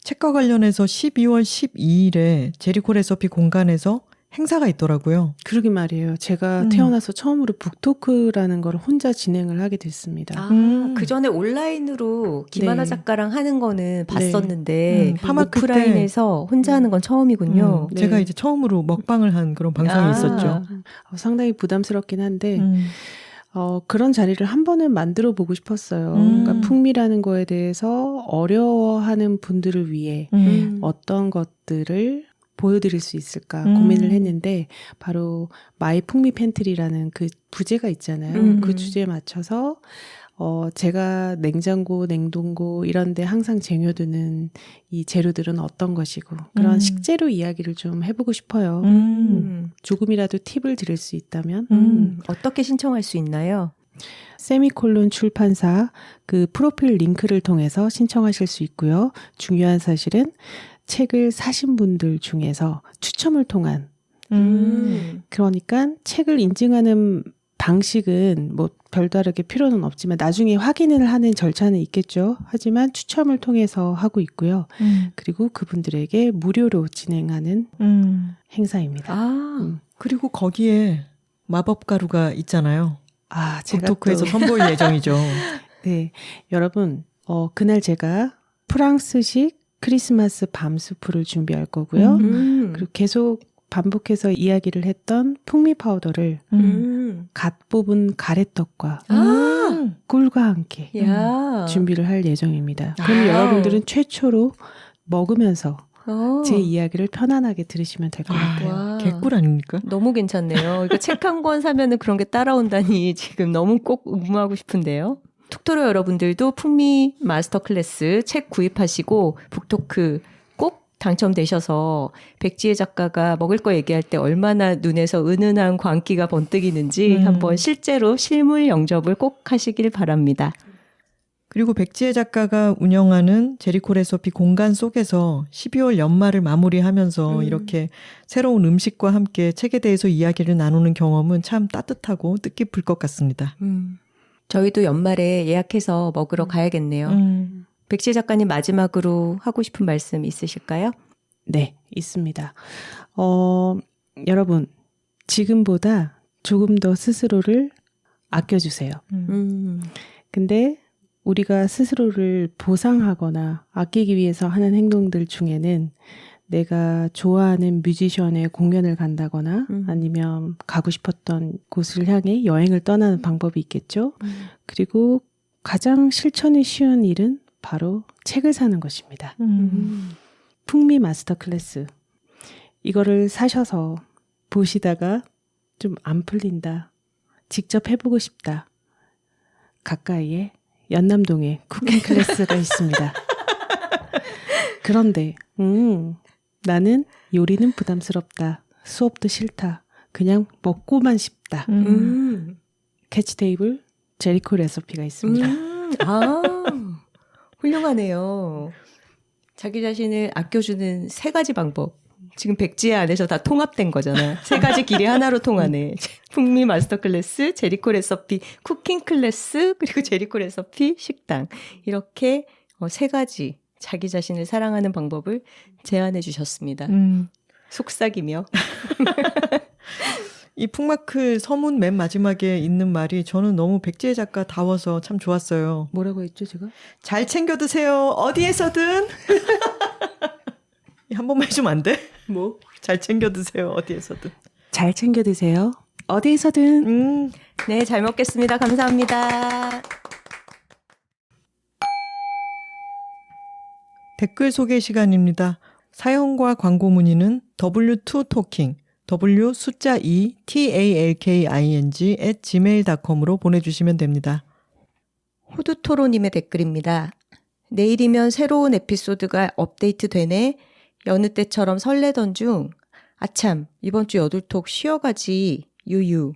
책과 관련해서 12월 12일에 제리코 레시피 공간에서 행사가 있더라고요. 그러게 말이에요. 제가 태어나서 처음으로 북토크라는 걸 혼자 진행을 하게 됐습니다. 그 전에 온라인으로 김하나 네. 작가랑 하는 거는 봤었는데 파마크 오프라인에서 혼자 하는 건 처음이군요. 네. 제가 이제 처음으로 먹방을 한 그런 방송이 있었죠. 상당히 부담스럽긴 한데 그런 자리를 한 번은 만들어 보고 싶었어요. 그러니까 풍미라는 거에 대해서 어려워하는 분들을 위해 어떤 것들을 보여드릴 수 있을까 고민을 했는데 바로 마이 풍미 팬트리라는 그 부제가 있잖아요. 그 주제에 맞춰서 제가 냉장고, 냉동고 이런 데 항상 쟁여두는 이 재료들은 어떤 것이고 그런 식재료 이야기를 좀 해보고 싶어요. 조금이라도 팁을 드릴 수 있다면 어떻게 신청할 수 있나요? 세미콜론 출판사 그 프로필 링크를 통해서 신청하실 수 있고요. 중요한 사실은 책을 사신 분들 중에서 추첨을 통한 그러니까 책을 인증하는 방식은 뭐 별다르게 필요는 없지만 나중에 확인을 하는 절차는 있겠죠. 하지만 추첨을 통해서 하고 있고요. 그리고 그분들에게 무료로 진행하는 행사입니다. 그리고 거기에 마법가루가 있잖아요. 제가 북토크에서 선보일 예정이죠. 네, 여러분 그날 제가 프랑스식 크리스마스 밤 수프를 준비할 거고요. 그리고 계속 반복해서 이야기를 했던 풍미 파우더를 갓 뽑은 가래떡과 꿀과 함께 준비를 할 예정입니다. 그럼 여러분들은 최초로 먹으면서 제 이야기를 편안하게 들으시면 될 것 같아요. 개꿀 아닙니까? 너무 괜찮네요. 책 한 권 사면은 그런 게 따라온다니 지금 너무 꼭 응모하고 싶은데요. 툭토로 여러분들도 풍미 마스터 클래스 책 구입하시고 북토크 꼭 당첨되셔서 백지혜 작가가 먹을 거 얘기할 때 얼마나 눈에서 은은한 광기가 번뜩이는지 한번 실제로 실물 영접을 꼭 하시길 바랍니다. 그리고 백지혜 작가가 운영하는 제리코 레시피 공간 속에서 12월 연말을 마무리하면서 이렇게 새로운 음식과 함께 책에 대해서 이야기를 나누는 경험은 참 따뜻하고 뜻깊을 것 같습니다. 저희도 연말에 예약해서 먹으러 가야겠네요. 백지혜 작가님 마지막으로 하고 싶은 말씀 있으실까요? 네, 있습니다. 여러분, 지금보다 조금 더 스스로를 아껴주세요. 근데 우리가 스스로를 보상하거나 아끼기 위해서 하는 행동들 중에는 내가 좋아하는 뮤지션의 공연을 간다거나 아니면 가고 싶었던 곳을 향해 여행을 떠나는 방법이 있겠죠. 그리고 가장 실천이 쉬운 일은 바로 책을 사는 것입니다. 풍미 마스터 클래스. 이거를 사셔서 보시다가 좀 안 풀린다. 직접 해보고 싶다. 가까이에 연남동에 쿠킹 클래스가 있습니다. 그런데 나는 요리는 부담스럽다. 수업도 싫다. 그냥 먹고만 싶다. 캐치 테이블 제리코 레시피가 있습니다. 훌륭하네요. 자기 자신을 아껴주는 3가지 방법. 지금 백지혜 안에서 다 통합된 거잖아. 3가지 길이 하나로 통하네. 풍미 마스터 클래스, 제리코 레시피 쿠킹 클래스, 그리고 제리코 레시피 식당. 이렇게 3가지 자기 자신을 사랑하는 방법을 제안해 주셨습니다. 속삭이며. 이 풍마크 서문 맨 마지막에 있는 말이 저는 너무 백지혜 작가다워서 참 좋았어요. 뭐라고 했죠, 제가? 잘 챙겨 드세요. 어디에서든. 한 번만 해주면 안 돼? 뭐? 잘 챙겨 드세요. 어디에서든. 잘 챙겨 드세요. 어디에서든. 네, 잘 먹겠습니다. 감사합니다. 댓글 소개 시간입니다. 사연과 광고 문의는 w2talking w 숫자 2 talking @gmail.com으로 보내주시면 됩니다. 호두토로님의 댓글입니다. 내일이면 새로운 에피소드가 업데이트 되네. 여느 때처럼 설레던 중 아참 이번 주 여둘톡 쉬어가지 유유.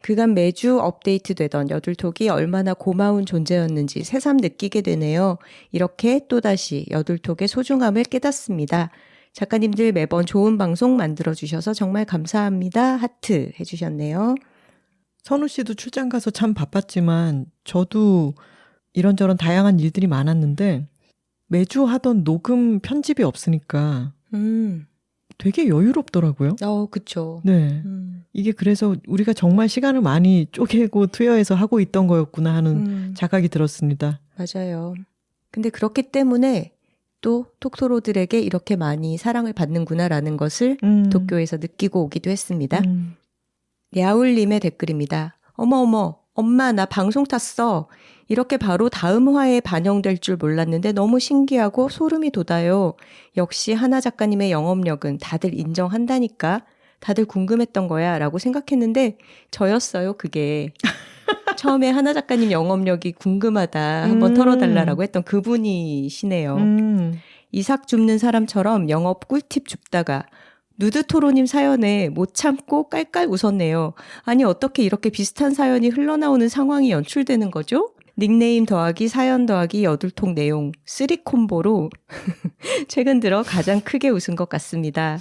그간 매주 업데이트 되던 여둘톡이 얼마나 고마운 존재였는지 새삼 느끼게 되네요. 이렇게 또다시 여둘톡의 소중함을 깨닫습니다. 작가님들 매번 좋은 방송 만들어주셔서 정말 감사합니다. 하트 해주셨네요. 선우 씨도 출장 가서 참 바빴지만 저도 이런저런 다양한 일들이 많았는데 매주 하던 녹음 편집이 없으니까 되게 여유롭더라고요. 그쵸. 네. 이게 그래서 우리가 정말 시간을 많이 쪼개고 투여해서 하고 있던 거였구나 하는 자각이 들었습니다. 맞아요. 근데 그렇기 때문에 또 톡토로들에게 이렇게 많이 사랑을 받는구나라는 것을 도쿄에서 느끼고 오기도 했습니다. 야울님의 댓글입니다. 어머, 엄마 나 방송 탔어. 이렇게 바로 다음 화에 반영될 줄 몰랐는데 너무 신기하고 소름이 돋아요. 역시 하나 작가님의 영업력은 다들 인정한다니까. 다들 궁금했던 거야 라고 생각했는데 저였어요 그게. 처음에 하나 작가님 영업력이 궁금하다 한번 털어달라고 했던 그분이시네요. 이삭 줍는 사람처럼 영업 꿀팁 줍다가 누드토로님 사연에 못 참고 깔깔 웃었네요. 아니 어떻게 이렇게 비슷한 사연이 흘러나오는 상황이 연출되는 거죠? 닉네임 더하기 사연 더하기 여둘통 내용 3콤보로 최근 들어 가장 크게 웃은 것 같습니다.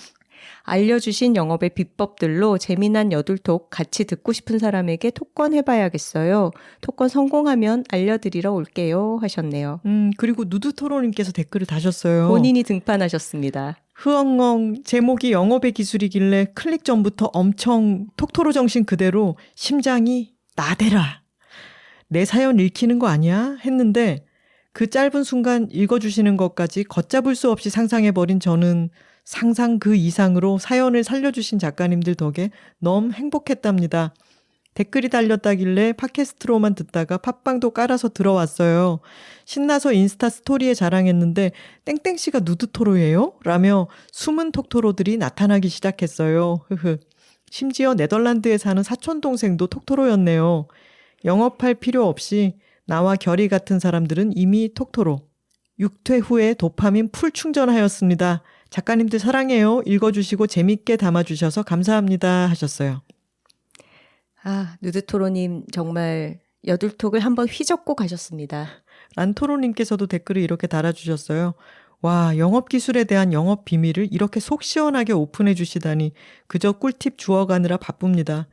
알려주신 영업의 비법들로 재미난 여둘톡 같이 듣고 싶은 사람에게 톡권 해봐야겠어요. 톡권 성공하면 알려드리러 올게요 하셨네요. 그리고 누드토로님께서 댓글을 다셨어요. 본인이 등판하셨습니다. 흐엉엉 제목이 영업의 기술이길래 클릭 전부터 엄청 톡토로 정신 그대로 심장이 나대라. 내 사연 읽히는 거 아니야? 했는데 그 짧은 순간 읽어주시는 것까지 걷잡을 수 없이 상상해버린 저는 상상 그 이상으로 사연을 살려주신 작가님들 덕에 너무 행복했답니다. 댓글이 달렸다길래 팟캐스트로만 듣다가 팟빵도 깔아서 들어왔어요. 신나서 인스타 스토리에 자랑했는데 땡땡씨가 누드토로예요? 라며 숨은 톡토로들이 나타나기 시작했어요. 심지어 네덜란드에 사는 사촌동생도 톡토로였네요. 영업할 필요 없이 나와 결이 같은 사람들은 이미 톡토로. 6회 후에 도파민 풀 충전하였습니다. 작가님들 사랑해요. 읽어주시고 재밌게 담아주셔서 감사합니다 하셨어요. 누드토로님 정말 여둘톡을 한번 휘젓고 가셨습니다. 란토로님께서도 댓글을 이렇게 달아주셨어요. 와, 영업기술에 대한 영업 비밀을 이렇게 속 시원하게 오픈해 주시다니 그저 꿀팁 주워가느라 바쁩니다.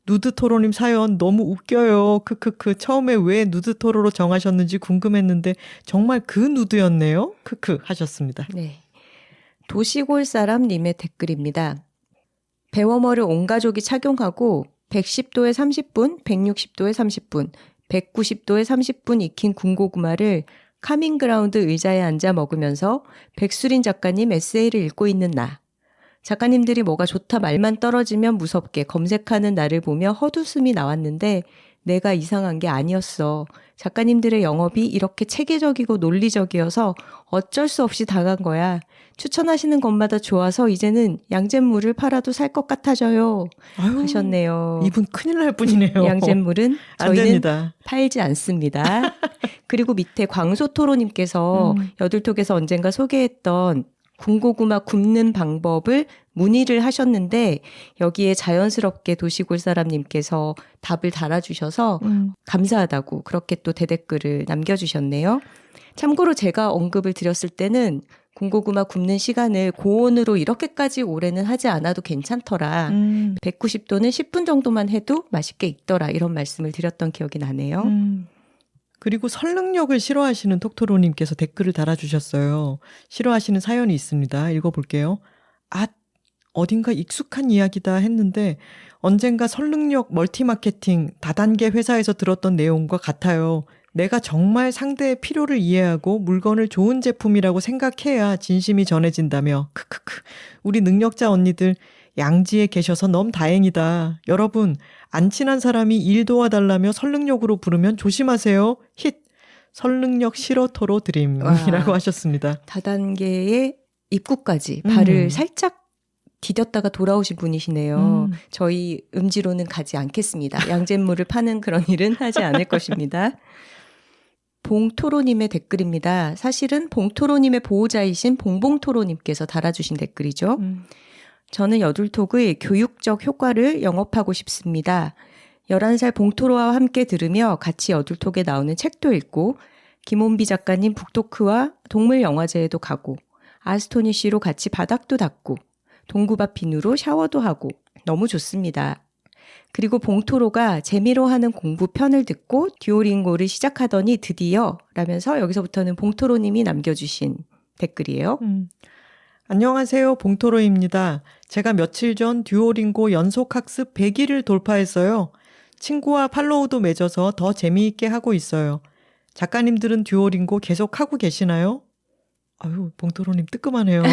누드토로님 사연 너무 웃겨요. 크크크. 처음에 왜 누드토로로 정하셨는지 궁금했는데 정말 그 누드였네요. 크크 하셨습니다. 네. 도시골 사람님의 댓글입니다. 배워머를 온 가족이 착용하고 110도에 30분, 160도에 30분, 190도에 30분 익힌 군고구마를 카밍그라운드 의자에 앉아 먹으면서 백수린 작가님 에세이를 읽고 있는 나. 작가님들이 뭐가 좋다 말만 떨어지면 무섭게 검색하는 나를 보며 헛웃음이 나왔는데 내가 이상한 게 아니었어. 작가님들의 영업이 이렇게 체계적이고 논리적이어서 어쩔 수 없이 당한 거야. 추천하시는 것마다 좋아서 이제는 양잿물을 팔아도 살 것 같아져요. 하셨네요. 이분 큰일 날 뿐이네요. 양잿물은 안 저희는 됩니다. 팔지 않습니다. 그리고 밑에 광소토로님께서 여둘톡에서 언젠가 소개했던 군고구마 굽는 방법을 문의를 하셨는데 여기에 자연스럽게 도시골 사람님께서 답을 달아주셔서 감사하다고 그렇게 또 대댓글을 남겨주셨네요. 참고로 제가 언급을 드렸을 때는 군고구마 굽는 시간을 고온으로 이렇게까지 오래는 하지 않아도 괜찮더라. 190도는 10분 정도만 해도 맛있게 익더라. 이런 말씀을 드렸던 기억이 나네요. 그리고 설릉역을 싫어하시는 톡토로님께서 댓글을 달아주셨어요. 싫어하시는 사연이 있습니다. 읽어볼게요. 어딘가 익숙한 이야기다 했는데 언젠가 설릉역 멀티마케팅 다단계 회사에서 들었던 내용과 같아요. 내가 정말 상대의 필요를 이해하고 물건을 좋은 제품이라고 생각해야 진심이 전해진다며. 크크크. 우리 능력자 언니들 양지에 계셔서 너무 다행이다. 여러분, 안 친한 사람이 일 도와달라며 설릉역으로 부르면 조심하세요. 힛! 설릉역 싫어토로 드림이라고 하셨습니다. 다단계의 입구까지 발을 살짝 디뎠다가 돌아오신 분이시네요. 저희 음지로는 가지 않겠습니다. 양잿물을 파는 그런 일은 하지 않을 것입니다. 봉토로님의 댓글입니다. 사실은 봉토로님의 보호자이신 봉봉토로님께서 달아주신 댓글이죠. 저는 여둘톡의 교육적 효과를 영업하고 싶습니다. 11살 봉토로와 함께 들으며 같이 여둘톡에 나오는 책도 읽고 김온비 작가님 북토크와 동물영화제에도 가고 아스토니쉬로 같이 바닥도 닦고 동구밭 비누로 샤워도 하고 너무 좋습니다. 그리고 봉토로가 재미로 하는 공부 편을 듣고 듀오링고를 시작하더니 드디어 라면서 여기서부터는 봉토로님이 남겨주신 댓글이에요. 안녕하세요. 봉토로입니다. 제가 며칠 전 듀오링고 연속학습 100일을 돌파했어요. 친구와 팔로우도 맺어서 더 재미있게 하고 있어요. 작가님들은 듀오링고 계속 하고 계시나요? 아유, 봉토로님 뜨끔하네요.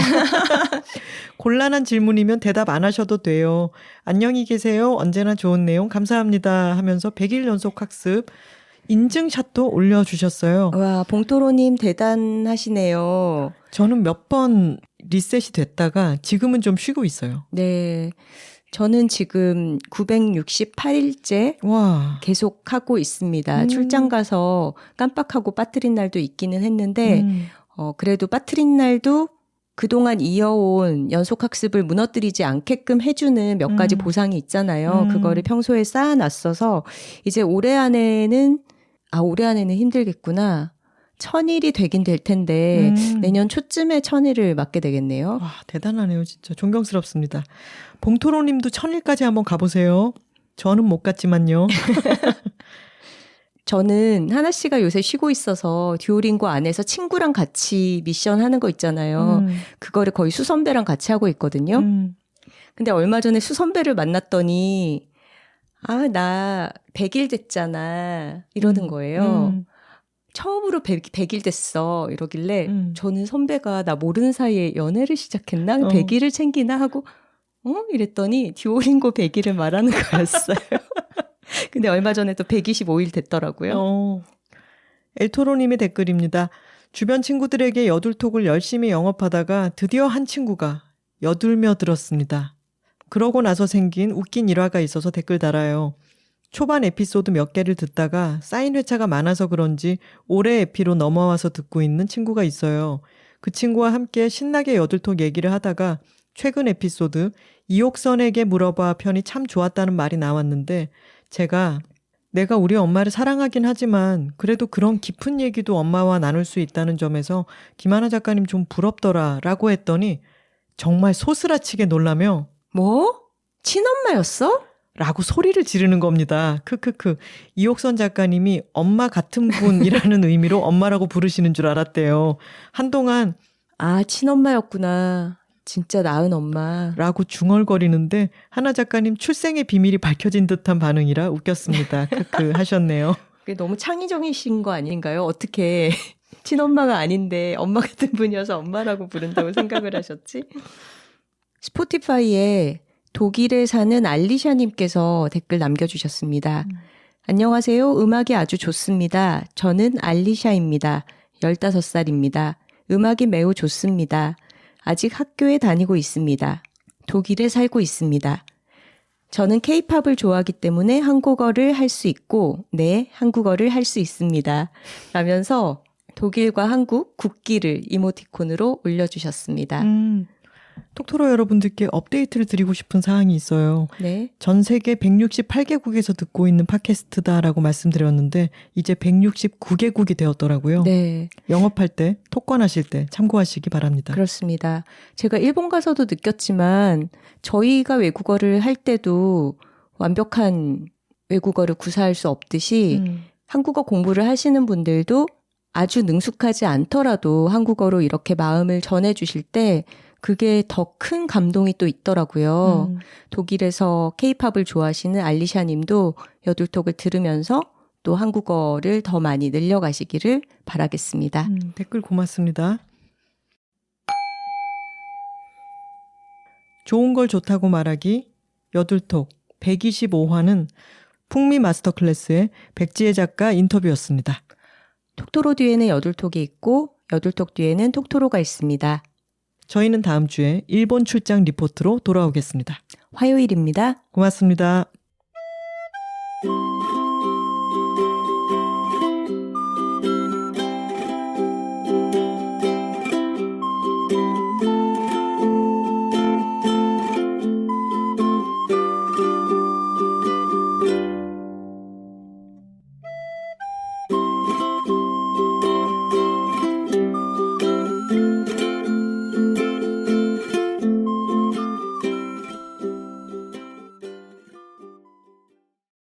곤란한 질문이면 대답 안 하셔도 돼요. 안녕히 계세요. 언제나 좋은 내용 감사합니다 하면서 100일 연속 학습 인증샷도 올려주셨어요. 와, 봉토로님 대단하시네요. 저는 몇 번 리셋이 됐다가 지금은 좀 쉬고 있어요. 네. 저는 지금 968일째 와. 계속 하고 있습니다. 출장 가서 깜빡하고 빠뜨린 날도 있기는 했는데 그래도 빠뜨린 날도 그동안 이어온 연속학습을 무너뜨리지 않게끔 해주는 몇 가지 보상이 있잖아요. 그거를 평소에 쌓아놨어서 이제 올해 안에는 힘들겠구나. 1000일이 되긴 될 텐데 내년 초쯤에 1000일을 맞게 되겠네요. 와, 대단하네요. 진짜 존경스럽습니다. 봉토로님도 1000일까지 한번 가보세요. 저는 못 갔지만요. 저는 하나 씨가 요새 쉬고 있어서 듀오링고 안에서 친구랑 같이 미션 하는 거 있잖아요. 그거를 거의 수선배랑 같이 하고 있거든요. 근데 얼마 전에 수선배를 만났더니 나 100일 됐잖아 이러는 거예요. 처음으로 100일 됐어 이러길래 저는 선배가 나 모르는 사이에 연애를 시작했나? 100일을 챙기나? 하고 이랬더니 듀오링고 100일을 말하는 거였어요. 근데 얼마 전에 또 125일 됐더라고요. 엘토로님의 댓글입니다. 주변 친구들에게 여둘톡을 열심히 영업하다가 드디어 한 친구가 여둘며 들었습니다. 그러고 나서 생긴 웃긴 일화가 있어서 댓글 달아요. 초반 에피소드 몇 개를 듣다가 쌓인 회차가 많아서 그런지 올해 에피로 넘어와서 듣고 있는 친구가 있어요. 그 친구와 함께 신나게 여둘톡 얘기를 하다가 최근 에피소드 이옥선에게 물어봐 편이 참 좋았다는 말이 나왔는데 제가 내가 우리 엄마를 사랑하긴 하지만 그래도 그런 깊은 얘기도 엄마와 나눌 수 있다는 점에서 김하나 작가님 좀 부럽더라 라고 했더니 정말 소스라치게 놀라며 뭐? 친엄마였어? 라고 소리를 지르는 겁니다. 크크크. 이옥선 작가님이 엄마 같은 분이라는 의미로 엄마라고 부르시는 줄 알았대요. 한동안 친엄마였구나. 진짜 낳은 엄마. 라고 중얼거리는데 하나 작가님 출생의 비밀이 밝혀진 듯한 반응이라 웃겼습니다. 크크 하셨네요. 그게 너무 창의적이신 거 아닌가요? 어떻게 친엄마가 아닌데 엄마 같은 분이어서 엄마라고 부른다고 생각을 하셨지? 스포티파이에 독일에 사는 알리샤님께서 댓글 남겨주셨습니다. 안녕하세요. 음악이 아주 좋습니다. 저는 알리샤입니다. 15살입니다. 음악이 매우 좋습니다. 아직 학교에 다니고 있습니다. 독일에 살고 있습니다. 저는 K-팝을 좋아하기 때문에 한국어를 할 수 있고, 네, 한국어를 할 수 있습니다. 라면서 독일과 한국 국기를 이모티콘으로 올려주셨습니다. 톡토로 여러분들께 업데이트를 드리고 싶은 사항이 있어요. 네. 전 세계 168개국에서 듣고 있는 팟캐스트다라고 말씀드렸는데 이제 169개국이 되었더라고요. 네. 영업할 때, 톡권하실 때 참고하시기 바랍니다. 그렇습니다. 제가 일본 가서도 느꼈지만 저희가 외국어를 할 때도 완벽한 외국어를 구사할 수 없듯이 한국어 공부를 하시는 분들도 아주 능숙하지 않더라도 한국어로 이렇게 마음을 전해주실 때 그게 더 큰 감동이 또 있더라고요. 독일에서 K-팝을 좋아하시는 알리샤 님도 여둘톡을 들으면서 또 한국어를 더 많이 늘려가시기를 바라겠습니다. 댓글 고맙습니다. 좋은 걸 좋다고 말하기 여둘톡 125화는 풍미 마스터클래스의 백지혜 작가 인터뷰였습니다. 톡토로 뒤에는 여둘톡이 있고 여둘톡 뒤에는 톡토로가 있습니다. 저희는 다음 주에 일본 출장 리포트로 돌아오겠습니다. 화요일입니다. 고맙습니다.